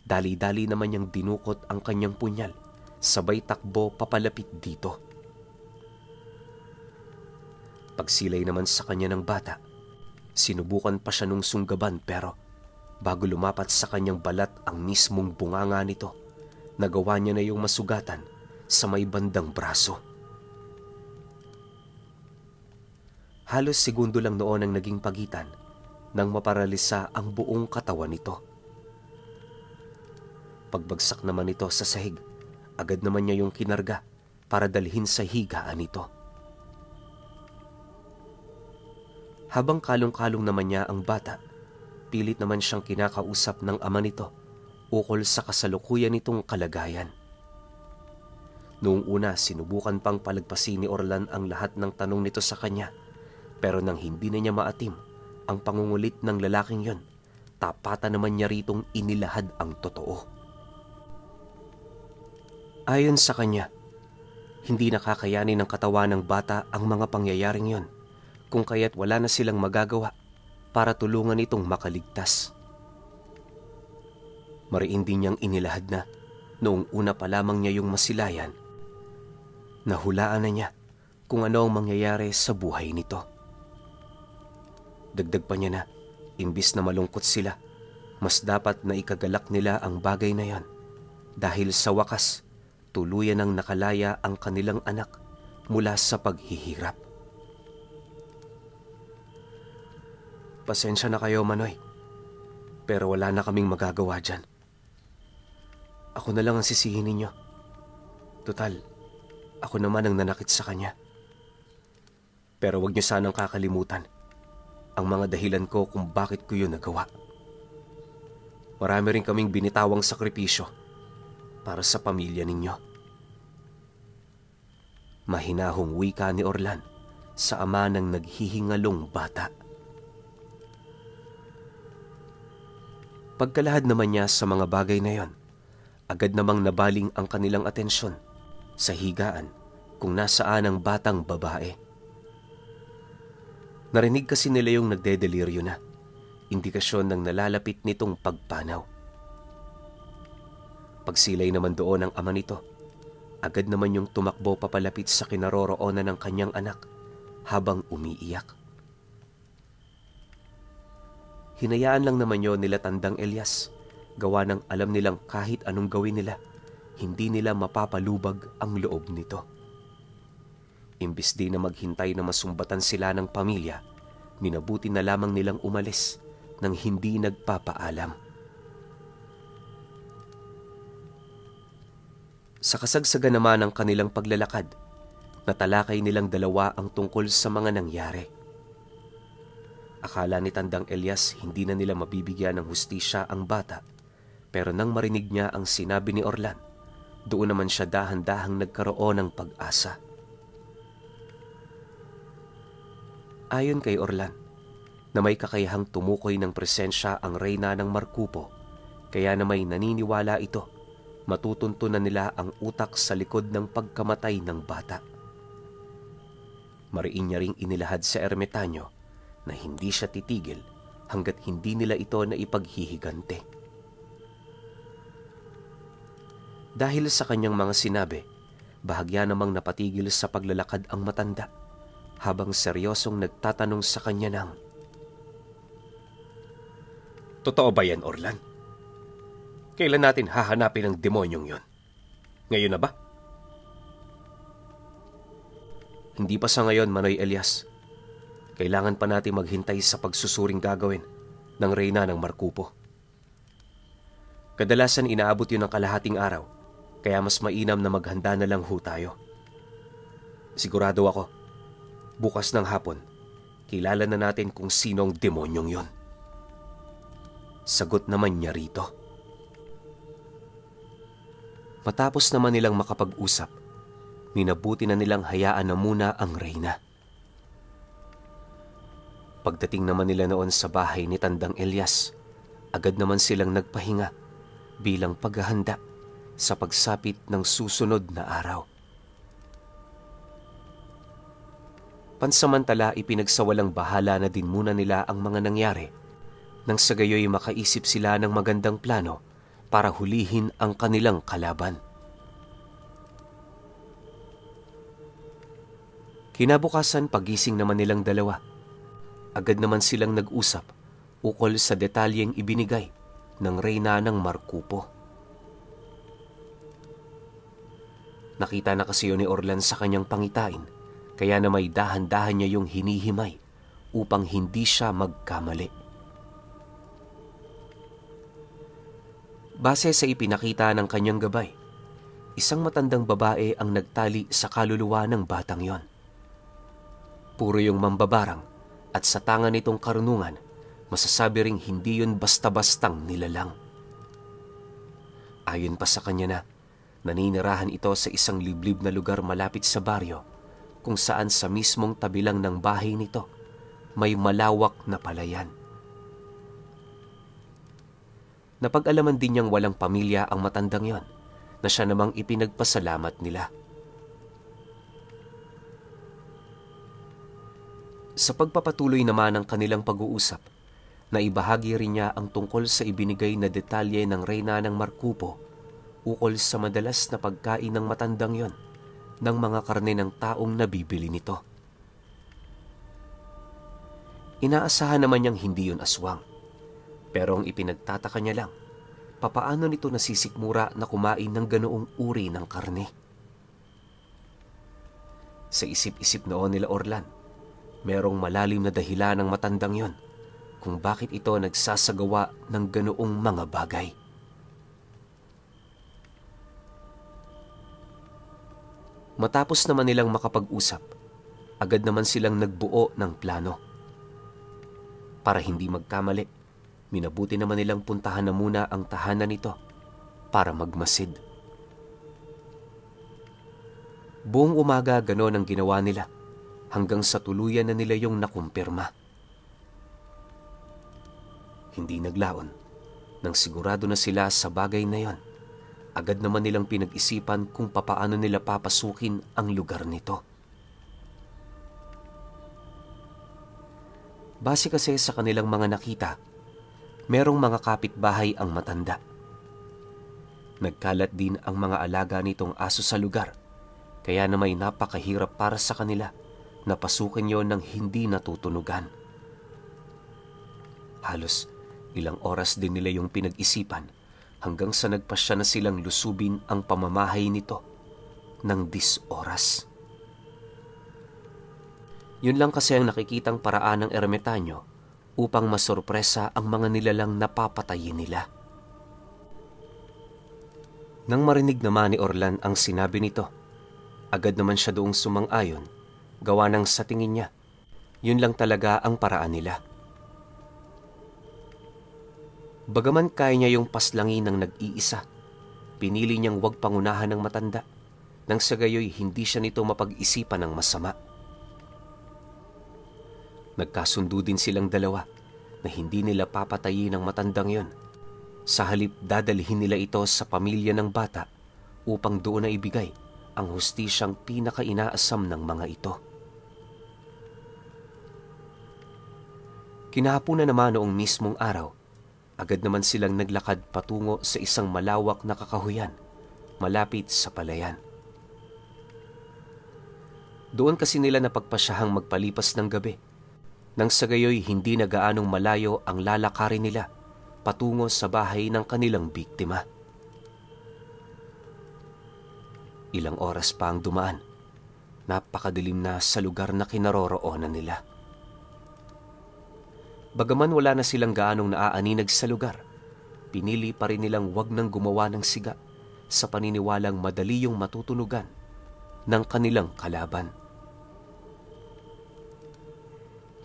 dali-dali naman niyang dinukot ang kanyang punyal, sabay takbo papalapit dito. Pagsilay naman sa kanya ng bata, sinubukan pa siya nung sunggaban pero bago lumapat sa kanyang balat ang mismong bunganga nito, nagawa niya na yung masugatan sa may bandang braso. Halos segundo lang noon ang naging pagitan nang maparalisa ang buong katawan nito. Pagbagsak naman ito sa sahig, agad naman niya yung kinarga para dalhin sa higaan nito. Habang kalong-kalong naman niya ang bata, pilit naman siyang kinakausap ng ama nito ukol sa kasalukuyan nitong kalagayan. Noong una, sinubukan pang palagpasin ni Orlan ang lahat ng tanong nito sa kanya, pero nang hindi na niya maatim ang pangungulit ng lalaking yon, tapatan naman niya ritong inilahad ang totoo. Ayon sa kanya, hindi nakakayanin ng katawan ng bata ang mga pangyayaring yon, kung kaya't wala na silang magagawa para tulungan itong makaligtas. Mariin din niyang inilahad na noong una pa lamang niya yung masilayan, nahulaan na niya kung ano ang mangyayari sa buhay nito. Dagdag pa niya na, imbis na malungkot sila, mas dapat na ikagalak nila ang bagay na yon dahil sa wakas, tuluyan ang nakalaya ang kanilang anak mula sa paghihirap. Pasensya na kayo, Manoy, pero wala na kaming magagawa dyan. Ako na lang ang sisihin ninyo. Tutal, ako naman ang nanakit sa kanya. Pero wag niyo sanang kakalimutan ang mga dahilan ko kung bakit ko yun nagawa. Marami rin kaming binitawang sakripisyo para sa pamilya ninyo. Mahinahong wika ni Orlan sa ama ng naghihingalong bata. Pagkalahad naman niya sa mga bagay na yon, agad namang nabaling ang kanilang atensyon sa higaan kung nasaan ang batang babae. Narinig kasi nila yung nagdedeliryo na, indikasyon ng nalalapit nitong pagpanaw. Pagsilay naman doon ang ama nito, agad naman yung tumakbo papalapit sa kinaroroonan ng kanyang anak habang umiiyak. Hinayaan lang naman yon nila Tandang Elias, gawa ng alam nilang kahit anong gawin nila, hindi nila mapapalubag ang loob nito. Imbis di na maghintay na masumbatan sila ng pamilya, minabuti na lamang nilang umalis nang hindi nagpapaalam. Sa kasagsagan naman ng kanilang paglalakad, Natalakay nilang dalawa ang tungkol sa mga nangyari. Akala ni Tandang Elias hindi na nila mabibigyan ng hustisya ang bata, pero nang marinig niya ang sinabi ni Orlan, doon naman siya dahan-dahang nagkaroon ng pag-asa. Ayon kay Orlan, na may kakayahang tumukoy ng presensya ang reyna ng Marcupo, kaya na may naniniwala ito, matutuntunan nila ang utak sa likod ng pagkamatay ng bata. Mariin niya ring inilahad sa ermitanyo na hindi siya titigil hanggat hindi nila ito na ipaghihigante. Dahil sa kanyang mga sinabi, bahagya namang napatigil sa paglalakad ang matanda, habang seryosong nagtatanong sa kanya ng, "Totoo ba yan, Orlan? Kailan natin hahanapin ang demonyong yon? Ngayon na ba?" "Hindi pa sa ngayon, Manoy Elias. Kailangan pa natin maghintay sa pagsusuring gagawin ng reyna ng Marcupo. Kadalasan inaabot yun ng kalahating araw, kaya mas mainam na maghanda na lang ho tayo. Sigurado ako, bukas ng hapon, kilala na natin kung sino ang demonyong yon." Sagot naman niya rito. Matapos naman nilang makapag-usap, minabuti na nilang hayaan na muna ang reyna. Pagdating naman nila noon sa bahay ni Tandang Elias, agad naman silang nagpahinga bilang paghahanda sa pagsapit ng susunod na araw. Pansamantala, ipinagsawalang bahala na din muna nila ang mga nangyari, nang sa gayoy makaisip sila ng magandang plano para hulihin ang kanilang kalaban. Kinabukasan, pagising naman nilang dalawa, agad naman silang nag-usap ukol sa detalyeng ibinigay ng reyna ng Marcupo. Nakita na kasi yun ni Orlan sa kanyang pangitain, kaya na may dahan-dahan niya yung hinihimay upang hindi siya magkamali. Base sa ipinakita ng kanyang gabay, isang matandang babae ang nagtali sa kaluluwa ng batang yon. Puro yung mambabarang, at sa tangan nitong karunungan, masasabi ring hindi yun basta-bastang nilalang. Ayon pa sa kanya na, naninirahan ito sa isang liblib na lugar malapit sa baryo, kung saan sa mismong tabilang ng bahay nito, may malawak na palayan. Napag-alaman din niyang walang pamilya ang matandang yon, na siya namang ipinagpasalamat nila. Sa pagpapatuloy naman ng kanilang pag-uusap, naibahagi rin niya ang tungkol sa ibinigay na detalye ng reyna ng Marcupo ukol sa madalas na pagkain ng matandang yon ng mga karne ng taong nabibili nito. Inaasahan naman niyang hindi yun aswang, pero ang ipinagtataka niya lang, papaano nito nasisikmura na kumain ng ganoong uri ng karne. Sa isip-isip noon nila Orlan, merong malalim na dahilan ng matandang yon kung bakit ito nagsasagawa ng ganoong mga bagay. Matapos naman nilang makapag-usap, agad naman silang nagbuo ng plano. Para hindi magkamali, minabuti naman nilang puntahan na muna ang tahanan nito para magmasid. Buong umaga gano'n ang ginawa nila hanggang sa tuluyan na nila yung nakumpirma. Hindi naglaon. Nang sigurado na sila sa bagay na yon, agad naman nilang pinag-isipan kung papaano nila papasukin ang lugar nito. Base kasi sa kanilang mga nakita, merong mga kapitbahay ang matanda. Nagkalat din ang mga alaga nitong aso sa lugar, kaya na may napakahirap para sa kanila na pasukin yon ng hindi natutunugan. Halos ilang oras din nila yung pinag-isipan hanggang sa nagpasya na silang lusubin ang pamamahay nito ng 10 oras. Yun lang kasi ang nakikitang paraan ng ermitanyo upang masorpresa ang mga nilalang napapatayin nila. Nang marinig naman ni Orlan ang sinabi nito, Agad naman siya doong sumang-ayon, gawa ng sa tingin niya, yun lang talaga ang paraan nila. Bagaman kaya niya yung paslangin ng nag-iisa, pinili niyang huwag pangunahan ng matanda, nang sa gayoy hindi siya nito mapag-isipan ng masama. Nagkasundo din silang dalawa na hindi nila papatayin ang matandang yon. Sa halip dadalhin nila ito sa pamilya ng bata upang doon na ibigay ang hustisyang pinaka-inaasam ng mga ito. Kinahapunan naman noong mismong araw, agad naman silang naglakad patungo sa isang malawak na kakahuyan malapit sa palayan. Doon kasi nila napagpasyahang magpalipas ng gabi, nang sa gayoy hindi na gaanong malayo ang lalakarin nila patungo sa bahay ng kanilang biktima. Ilang oras pa ang dumaan, napakadilim na sa lugar na kinaroroonan nila. Bagaman wala na silang gaanong naaaninag sa lugar, pinili pa rin nilang wag nang gumawa ng siga sa paniniwalang madali yung matutunugan ng kanilang kalaban.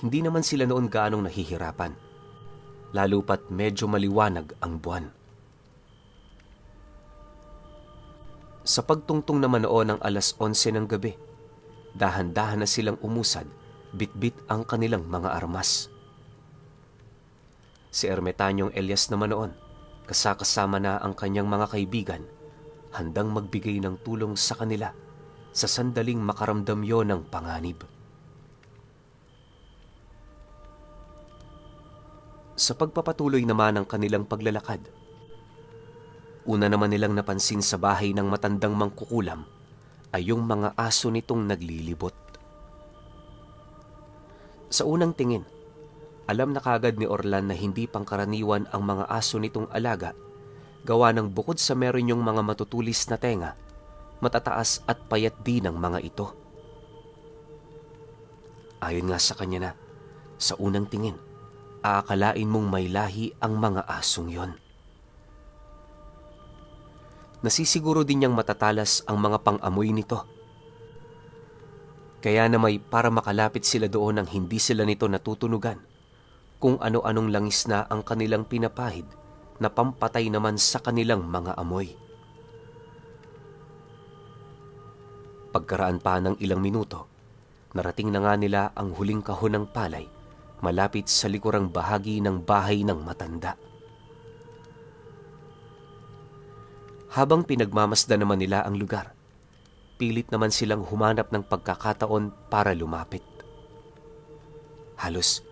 Hindi naman sila noon gaanong nahihirapan, lalo pat medyo maliwanag ang buwan. Sa pagtungtong naman noon ng alas 11 ng gabi, dahan-dahan na silang umusad, bitbit ang kanilang mga armas. Si Ermetanyong Elias naman noon, kasama na ang kanyang mga kaibigan, handang magbigay ng tulong sa kanila sa sandaling makaramdam yon ng panganib. Sa pagpapatuloy naman ng kanilang paglalakad, una naman nilang napansin sa bahay ng matandang mangkukulam ay yung mga aso nitong naglilibot. Sa unang tingin, alam na kagad ni Orlan na hindi pangkaraniwan ang mga aso nitong alaga, gawa ng bukod sa meron yung mga matutulis na tenga, matataas at payat din ang mga ito. Ayon nga sa kanya na, sa unang tingin, aakalain mong may lahi ang mga asong yon. Nasisiguro din niyang matatalas ang mga pang-amoy nito. Kaya na may para makalapit sila doon nang hindi sila nito natutunugan, kung ano-anong langis na ang kanilang pinapahid na pampatay naman sa kanilang mga amoy. Pagkaraan pa ng ilang minuto, narating na nga nila ang huling kahon ng palay malapit sa likurang bahagi ng bahay ng matanda. Habang pinagmamasdan naman nila ang lugar, pilit naman silang humanap ng pagkakataon para lumapit. Halos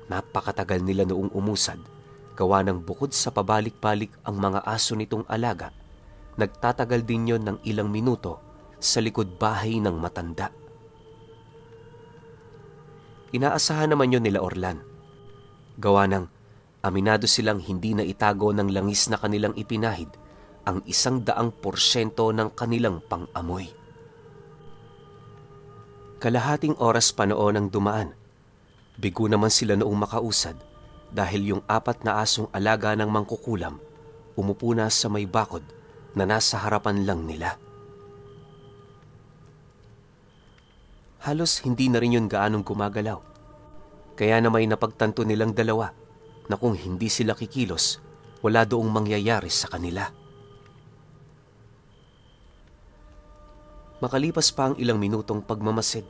napakatagal nila noong umusad, gawa ng bukod sa pabalik-balik ang mga aso nitong alaga, nagtatagal din yon ng ilang minuto sa likod bahay ng matanda. Inaasahan naman yon nila Orlan, gawa ng aminado silang hindi na itago ng langis na kanilang ipinahid ang 100% ng kanilang pang-amoy. Kalahating oras pa noon ang dumaan, bigo naman sila noong makausad dahil yung 4 na asong alaga ng mangkukulam umupo na sa may bakod na nasa harapan lang nila. Halos hindi na rin yun gaanong gumagalaw, kaya na may napagtanto nilang dalawa na kung hindi sila kikilos, wala doong mangyayari sa kanila. Makalipas pa ang ilang minutong pagmamasid,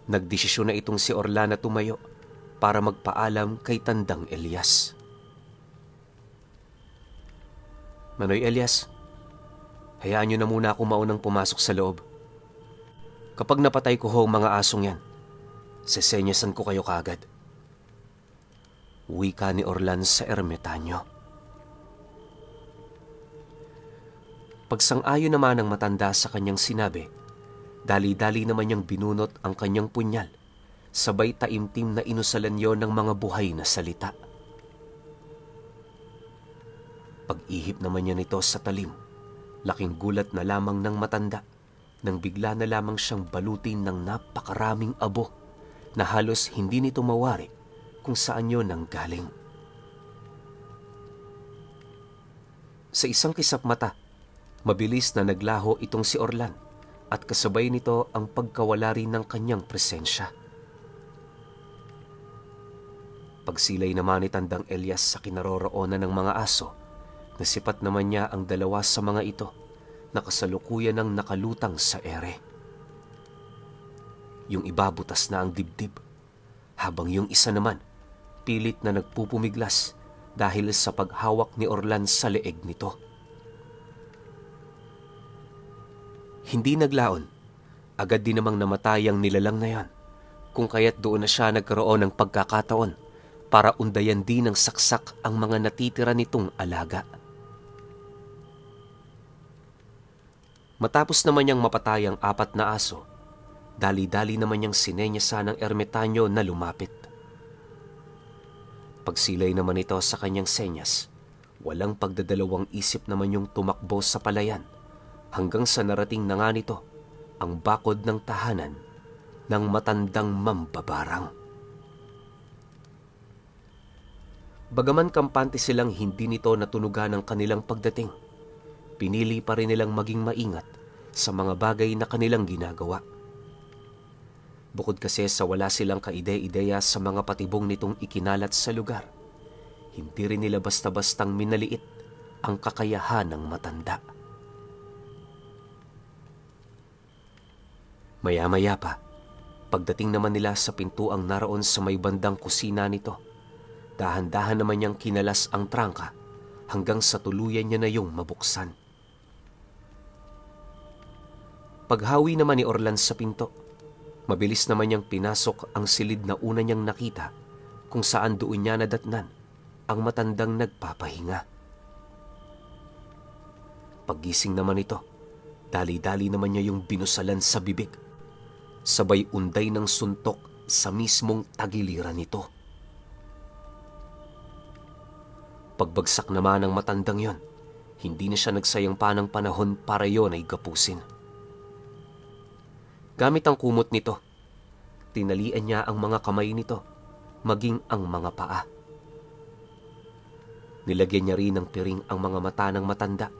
nagdesisyon na itong si Orlan na tumayo para magpaalam kay Tandang Elias. Manoy Elias, hayaan niyo na muna ako maunang pumasok sa loob. Kapag napatay ko ho ang mga asong yan, sesenyasan ko kayo kagad. Wika ni Orlan sa ermitanyo. Pagsang-ayon naman ng matanda sa kanyang sinabi, dali-dali naman niyang binunot ang kanyang punyal, sabay taimtim na inusalan yon ng mga buhay na salita. Pag-ihip naman niya nito sa talim, laking gulat na lamang ng matanda nang bigla na lamang siyang balutin ng napakaraming abo na halos hindi nito mawari kung saan yon nanggaling. Sa isang kisap mata, mabilis na naglaho itong si Orlan at kasabay nito ang pagkawala rin ng kanyang presensya. Pagsilay naman ni Tandang Elias sa kinaroroonan ng mga aso, nasipat naman niya ang dalawa sa mga ito na kasalukuyan ng nakalutang sa ere. Yung iba butas na ang dibdib, habang yung isa naman pilit na nagpupumiglas dahil sa paghawak ni Orlan sa leeg nito. Hindi naglaon, agad din namang namatay ang nilalang na yan, kung kaya't doon na siya nagkaroon ng pagkakataon para undayan din ng saksak ang mga natitira nitong alaga. Matapos naman niyang mapatay ang 4 na aso, dali-dali naman niyang sinenyasa ng ermitanyo na lumapit. Pagsilay naman ito sa kanyang senyas, walang pagdadalawang isip naman yung tumakbo sa palayan hanggang sa narating na nga nito ang bakod ng tahanan ng matandang mambabarang. Bagaman kampante silang hindi nito natunugan ang kanilang pagdating, pinili pa rin nilang maging maingat sa mga bagay na kanilang ginagawa. Bukod kasi sa wala silang kaide-ideya sa mga patibong nitong ikinalat sa lugar, hindi rin nila basta-bastang minaliit ang kakayahan ng matanda. Maya-maya pa, pagdating naman nila sa pintuang naroon sa may bandang kusina nito, dahan-dahan naman niyang kinalas ang trangka hanggang sa tuluyan niya na yung mabuksan. Paghawi naman ni Orlan sa pinto, mabilis naman niyang pinasok ang silid na una niyang nakita kung saan doon niya nadatnan ang matandang nagpapahinga. Paggising naman ito, dali-dali naman niya yung binusalan sa bibig, sabay unday ng suntok sa mismong tagiliran nito. Pagbagsak naman ng matandang yon, hindi na siya nagsayang pa ng panahon para yon ay gapusin. Gamit ang kumot nito, tinalian niya ang mga kamay nito, maging ang mga paa. Nilagyan niya rin ng piring ang mga mata ng matanda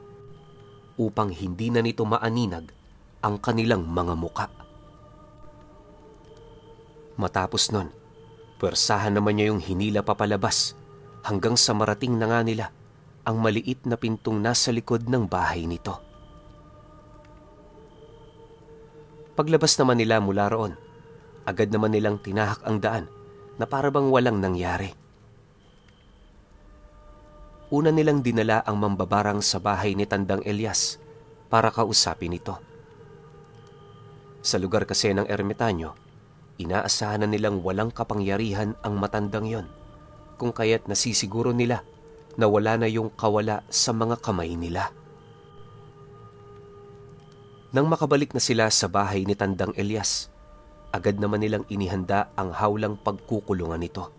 upang hindi na nito maaninag ang kanilang mga muka. Matapos nun, pwersahan naman niya yung hinila papalabas hanggang sa marating na nga nila ang maliit na pintong nasa likod ng bahay nito. Paglabas naman nila mula roon, agad naman nilang tinahak ang daan na para bang walang nangyari. Una nilang dinala ang mambabarang sa bahay ni Tandang Elias para kausapin ito. Sa lugar kasi ng ermitanyo, inaasahan na nilang walang kapangyarihan ang matandang yon, kung kaya't nasisiguro nila na wala na yung kawala sa mga kamay nila. Nang makabalik na sila sa bahay ni Tandang Elias, agad naman nilang inihanda ang hawlang pagkukulungan nito.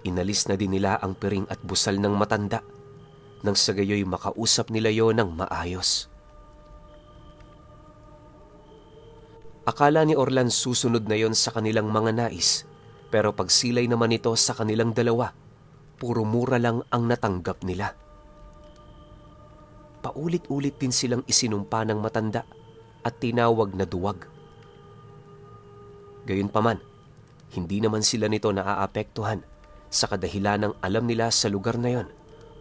Inalis na din nila ang piring at busal ng matanda nang sa gayoy makausap nila yon ng maayos. Akala ni Orlan susunod na yon sa kanilang mga nais, pero pagsilay naman ito sa kanilang dalawa, puro mura lang ang natanggap nila. Paulit-ulit din silang isinumpa ng matanda at tinawag na duwag. Gayunpaman, hindi naman sila nito naaapektuhan sa kadahilan ng alam nila sa lugar na yon,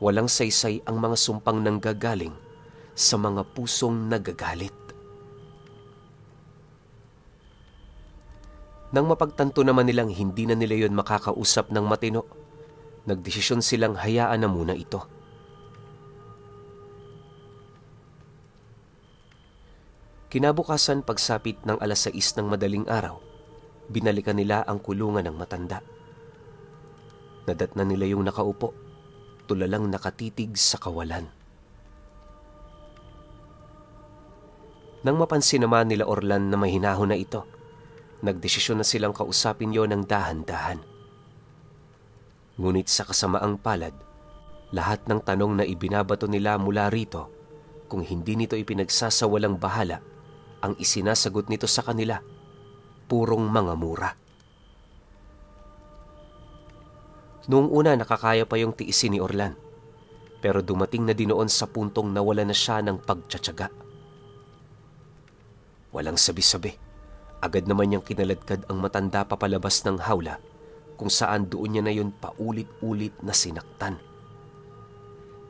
walang saysay ang mga sumpang nanggagaling sa mga pusong nagagalit. Nang mapagtanto naman nilang hindi na nila yon makakausap ng matino, nagdesisyon silang hayaan na muna ito. Kinabukasan pagsapit ng 6:00 ng madaling araw, binalikan nila ang kulungan ng matanda. Nadatnan nila yung nakaupo, tulalang nakatitig sa kawalan. Nang mapansin naman nila Orlan na mahinahon na ito, nagdesisyon na silang kausapin yon ng dahan-dahan. Ngunit sa kasamaang palad, lahat ng tanong na ibinabato nila mula rito, kung hindi nito ipinagsasawalang bahala, ang isinasagot nito sa kanila, purong mga mura. Noong una nakakaya pa yung tiisin ni Orlan, pero dumating na din noon sa puntong nawala na siya ng pagtsatsaga. Walang sabi-sabi. Agad naman niyang kinaladkad ang matanda papalabas ng hawla kung saan doon niya na yun paulit-ulit na sinaktan.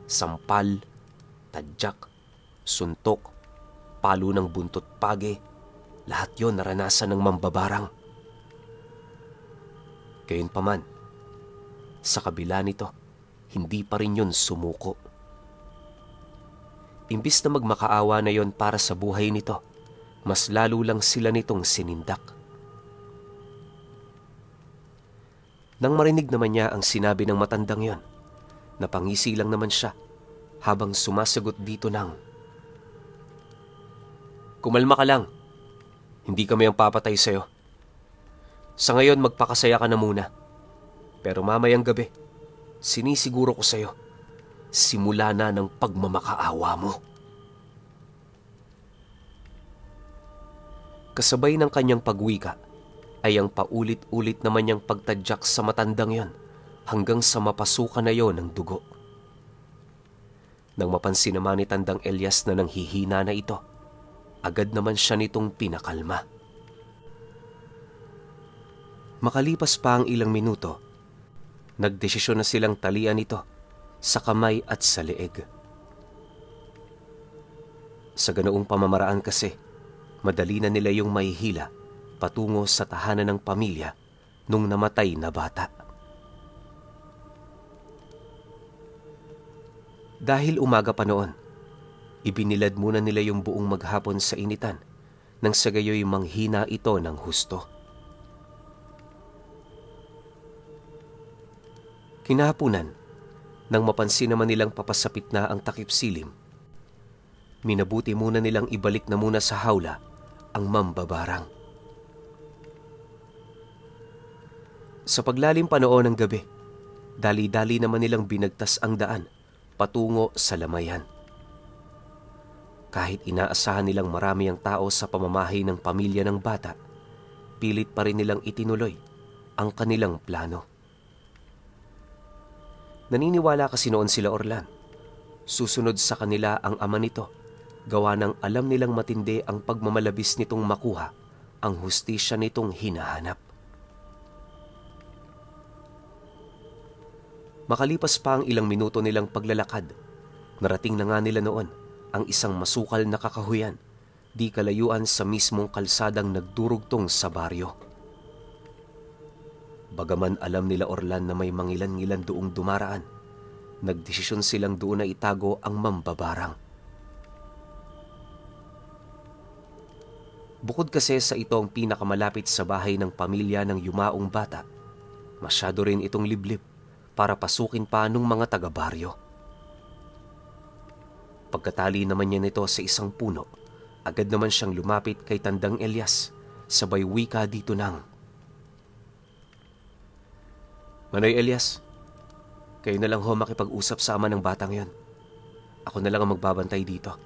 Sampal, tadyak, suntok, palo ng buntot page, lahat yon naranasan ng mambabarang. Gayunpaman, sa kabila nito, hindi pa rin yun sumuko. Imbis na magmakaawa na yon para sa buhay nito, mas lalo lang sila nitong sinindak. Nang marinig naman niya ang sinabi ng matandang yon, napangisi lang naman siya habang sumasagot dito ng, "Kumalma ka lang. Hindi kami ang papatay sa'yo. Sa ngayon magpakasaya ka na muna. Pero mamayang gabi, sinisiguro ko sa'yo, simula na ng pagmamakaawa mo." Kasabay ng kanyang pagwika ay ang paulit-ulit naman niyang pagtadyak sa matandang yon hanggang sa mapasukan na yon ng dugo. Nang mapansin naman ni Tandang Elias na nanghihina na ito, agad naman siya nitong pinakalma. Makalipas pa ang ilang minuto, nagdesisyon na silang talian ito sa kamay at sa leeg. Sa ganoong pamamaraan kasi, madali na nila yung mahihila patungo sa tahanan ng pamilya nung namatay na bata. Dahil umaga pa noon, ibinilad muna nila yung buong maghapon sa initan nang sa gayoy manghina ito ng husto. Kinahapunan, nang mapansin naman nilang papasapit na ang takip silim, minabuti muna nilang ibalik na muna sa hawla ang mambabarang. Sa paglalim pa noon ng gabi, dali-dali naman nilang binagtas ang daan patungo sa lamayan. Kahit inaasahan nilang marami ang tao sa pamamahay ng pamilya ng bata, pilit pa rin nilang itinuloy ang kanilang plano. Naniniwala kasi noon sila Orlan, susunod sa kanila ang ama nito, gawa ng alam nilang matindi ang pagmamalabis nitong makuha ang hustisya nitong hinahanap. Makalipas pa ang ilang minuto nilang paglalakad, narating na nga nila noon ang isang masukal na kakahuyan, di kalayuan sa mismong kalsadang nagdurugtong sa baryo. Bagaman alam nila Orlan na may mangilan-ngilan doong dumaraan, nagdesisyon silang doon na itago ang mambabarang. Bukod kasi sa ito ang pinakamalapit sa bahay ng pamilya ng yumaong bata, masyado rin itong liblib para pasukin pa nung mga taga-baryo. Pagkatali naman niya nito sa isang puno, agad naman siyang lumapit kay Tandang Elias, sabay wika dito ng, "Manoy Elias, kayo na lang ho makipag-usap sa ama ng batang yon. Ako na lang ang magbabantay dito."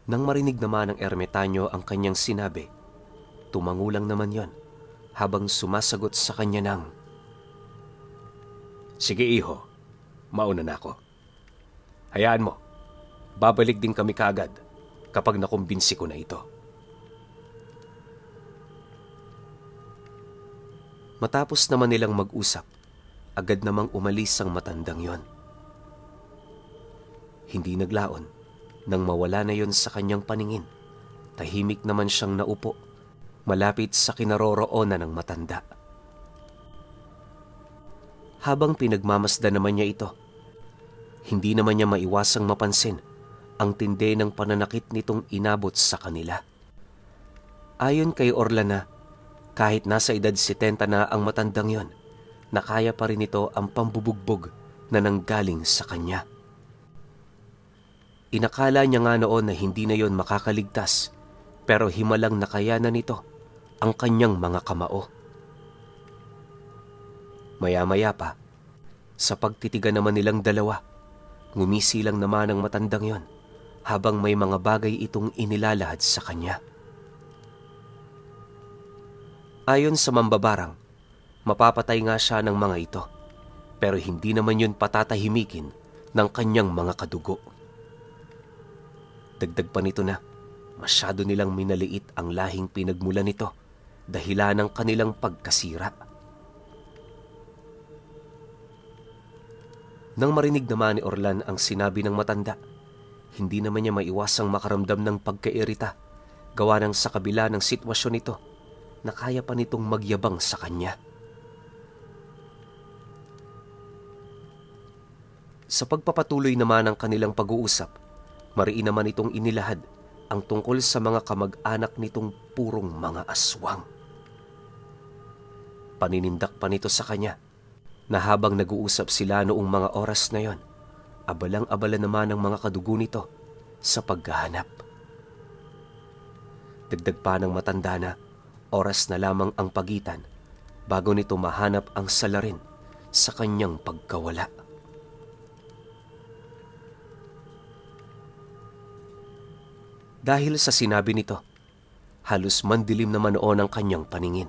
Nang marinig naman ng ermitanyo ang kanyang sinabi, tumangulang naman yon habang sumasagot sa kanya ng, "Sige iho, mauna na ako. Hayaan mo, babalik din kami kaagad kapag nakumbinsi ko na ito." Matapos naman nilang mag-usap, agad namang umalis ang matandang yon. Hindi naglaon, nang mawala na yon sa kanyang paningin, tahimik naman siyang naupo, malapit sa kinaroroonan ng matanda. Habang pinagmamasdan naman niya ito, hindi naman niya maiwasang mapansin ang tindi ng pananakit nitong inabot sa kanila. Ayon kay Orlana, kahit nasa edad 70 na ang matandang yon, nakaya pa rin ito ang pambubugbog na nanggaling sa kanya. Inakala niya nga noon na hindi na yon makakaligtas, pero himalang nakayanan nito ang kanyang mga kamao. Maya-maya pa, sa pagtitigan naman nilang dalawa, ngumisilang naman ang matandang yon habang may mga bagay itong inilalahad sa kanya. Ayon sa mambabarang, mapapatay nga siya ng mga ito, pero hindi naman yun patatahimikin ng kanyang mga kadugo. Dagdag pa nito na masyado nilang minaliit ang lahing pinagmulan nito dahilan ng kanilang pagkasira. Nang marinig naman ni Orlan ang sinabi ng matanda, hindi naman niya maiwasang makaramdam ng pagkairita gawa ng sa kabila ng sitwasyon nito na kaya pa nitong magyabang sa kanya. Sa pagpapatuloy naman ng kanilang pag-uusap, mariin naman itong inilahad ang tungkol sa mga kamag-anak nitong purong mga aswang. Paninindak pa nito sa kanya na habang nag-uusap sila noong mga oras na yon, abalang-abala naman ang mga kadugo nito sa paghahanap. Dagdag pa ng matanda na oras na lamang ang pagitan bago nito mahanap ang salarin sa kanyang pagkawala. Dahil sa sinabi nito, halos mandilim naman noon ang kanyang paningin.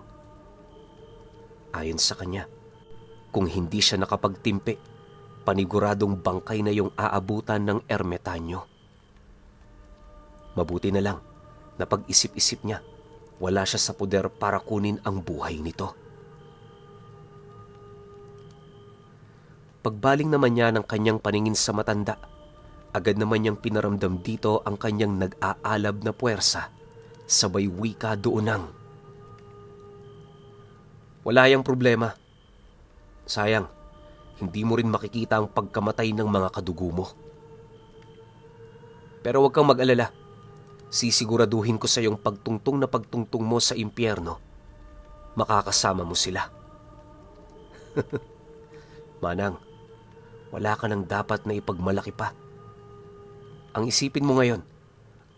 Ayon sa kanya, kung hindi siya nakapagtimpi, paniguradong bangkay na yung aabutan ng ermetanyo. Mabuti na lang na pag-isip-isip niya, wala siya sa puder para kunin ang buhay nito. Pagbaling naman niya ng kanyang paningin sa matanda, agad naman niyang pinaramdam dito ang kanyang nag-aalab na puwersa, sabay wika doonang, "Wala yang problema. Sayang, hindi mo rin makikita ang pagkamatay ng mga kadugo mo. Pero huwag kang mag-alala. Sisiguraduhin ko sa iyong pagtungtong na pagtungtong mo sa impyerno, makakasama mo sila." Manang, wala ka nang dapat na ipagmalaki pa. Ang isipin mo ngayon,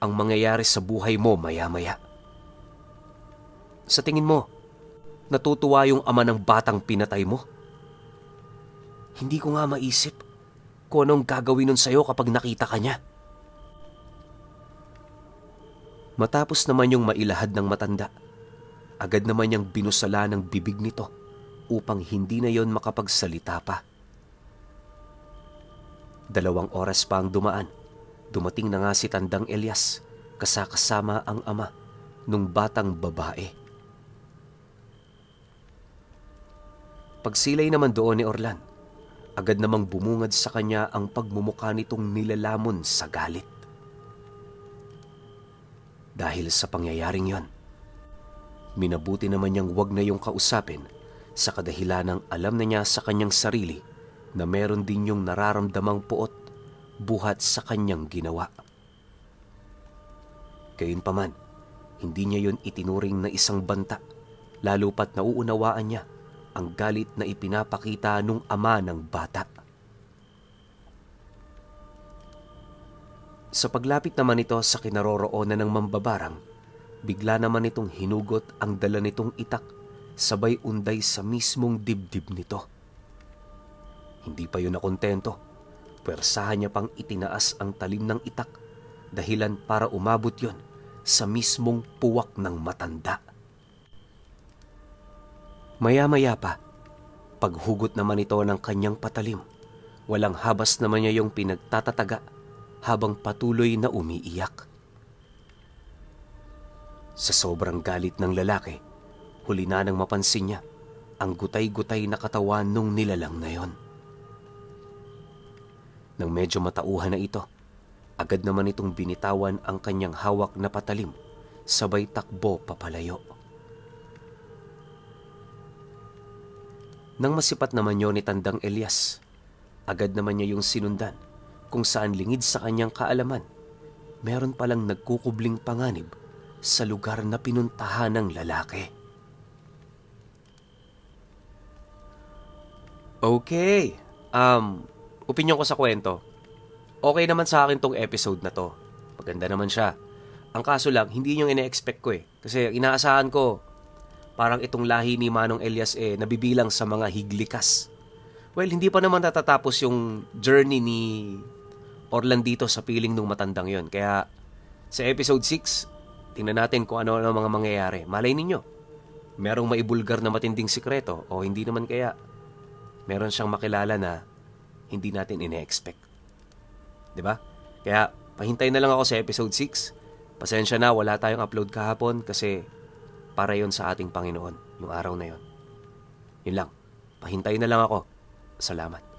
ang mangyayari sa buhay mo maya-maya. Sa tingin mo, natutuwa yung ama ng batang pinatay mo? Hindi ko nga maisip kung anong gagawin nun sa'yo kapag nakita ka niya. Matapos naman yung mailahad ng matanda, agad naman niyang binusala ng bibig nito upang hindi na yon makapagsalita pa. 2 oras pa ang dumaan, dumating na nga si Tandang Elias kasama ang ama nung batang babae. Pagsilay naman doon ni Orlan, agad namang bumungad sa kanya ang pagmumukha nitong nilalamon sa galit. Dahil sa pangyayaring yon, minabuti naman niyang wag na yung kausapin sa kadahilan ng alam na niya sa kanyang sarili na meron din yung nararamdamang puot buhat sa kanyang ginawa. Gayunpaman, hindi niya yon itinuring na isang banta, lalo pat nauunawaan niya ang galit na ipinapakita nung ama ng bata. Sa paglapit naman ito sa kinaroroonan ng mambabarang, bigla naman itong hinugot ang dala nitong itak, sabay unday sa mismong dibdib nito. Hindi pa yun nakontento, puwersahan niya pang itinaas ang talim ng itak, dahilan para umabot yon sa mismong puwak ng matanda. Maya-maya pa, paghugot naman ito ng kanyang patalim, walang habas naman niya yung pinagtatataga habang patuloy na umiiyak. Sa sobrang galit ng lalaki, huli na nang mapansin niya ang gutay-gutay na katawan nung nilalang na yon. Nang medyo matauhan na ito, agad naman itong binitawan ang kanyang hawak na patalim, sabay takbo papalayo. Nang masipat naman yon ni Tandang Elias, agad naman niya yung sinundan kung saan lingid sa kanyang kaalaman, meron palang nagkukubling panganib sa lugar na pinuntahan ng lalaki. Okay, opinyon ko sa kwento. Okay naman sa akin tong episode na to. Maganda naman siya. Ang kaso lang, hindi yung ine-expect ko eh. Kasi inaasahan ko, parang itong lahi ni Manong Elias nabibilang sa mga higlikas. Well, hindi pa naman natatapos yung journey ni Orlan dito sa piling nung matandang yon. Kaya sa episode 6, tingnan natin kung ano ang mga mangyayari. Malay ninyo, merong maibulgar na matinding sikreto o hindi naman kaya meron siyang makilala na hindi natin ine-expect. Diba? Kaya pahintay na lang ako sa episode 6. Pasensya na, wala tayong upload kahapon kasi para yon sa ating Panginoon, yung araw na yon. Yun lang, pahintay na lang ako. Salamat.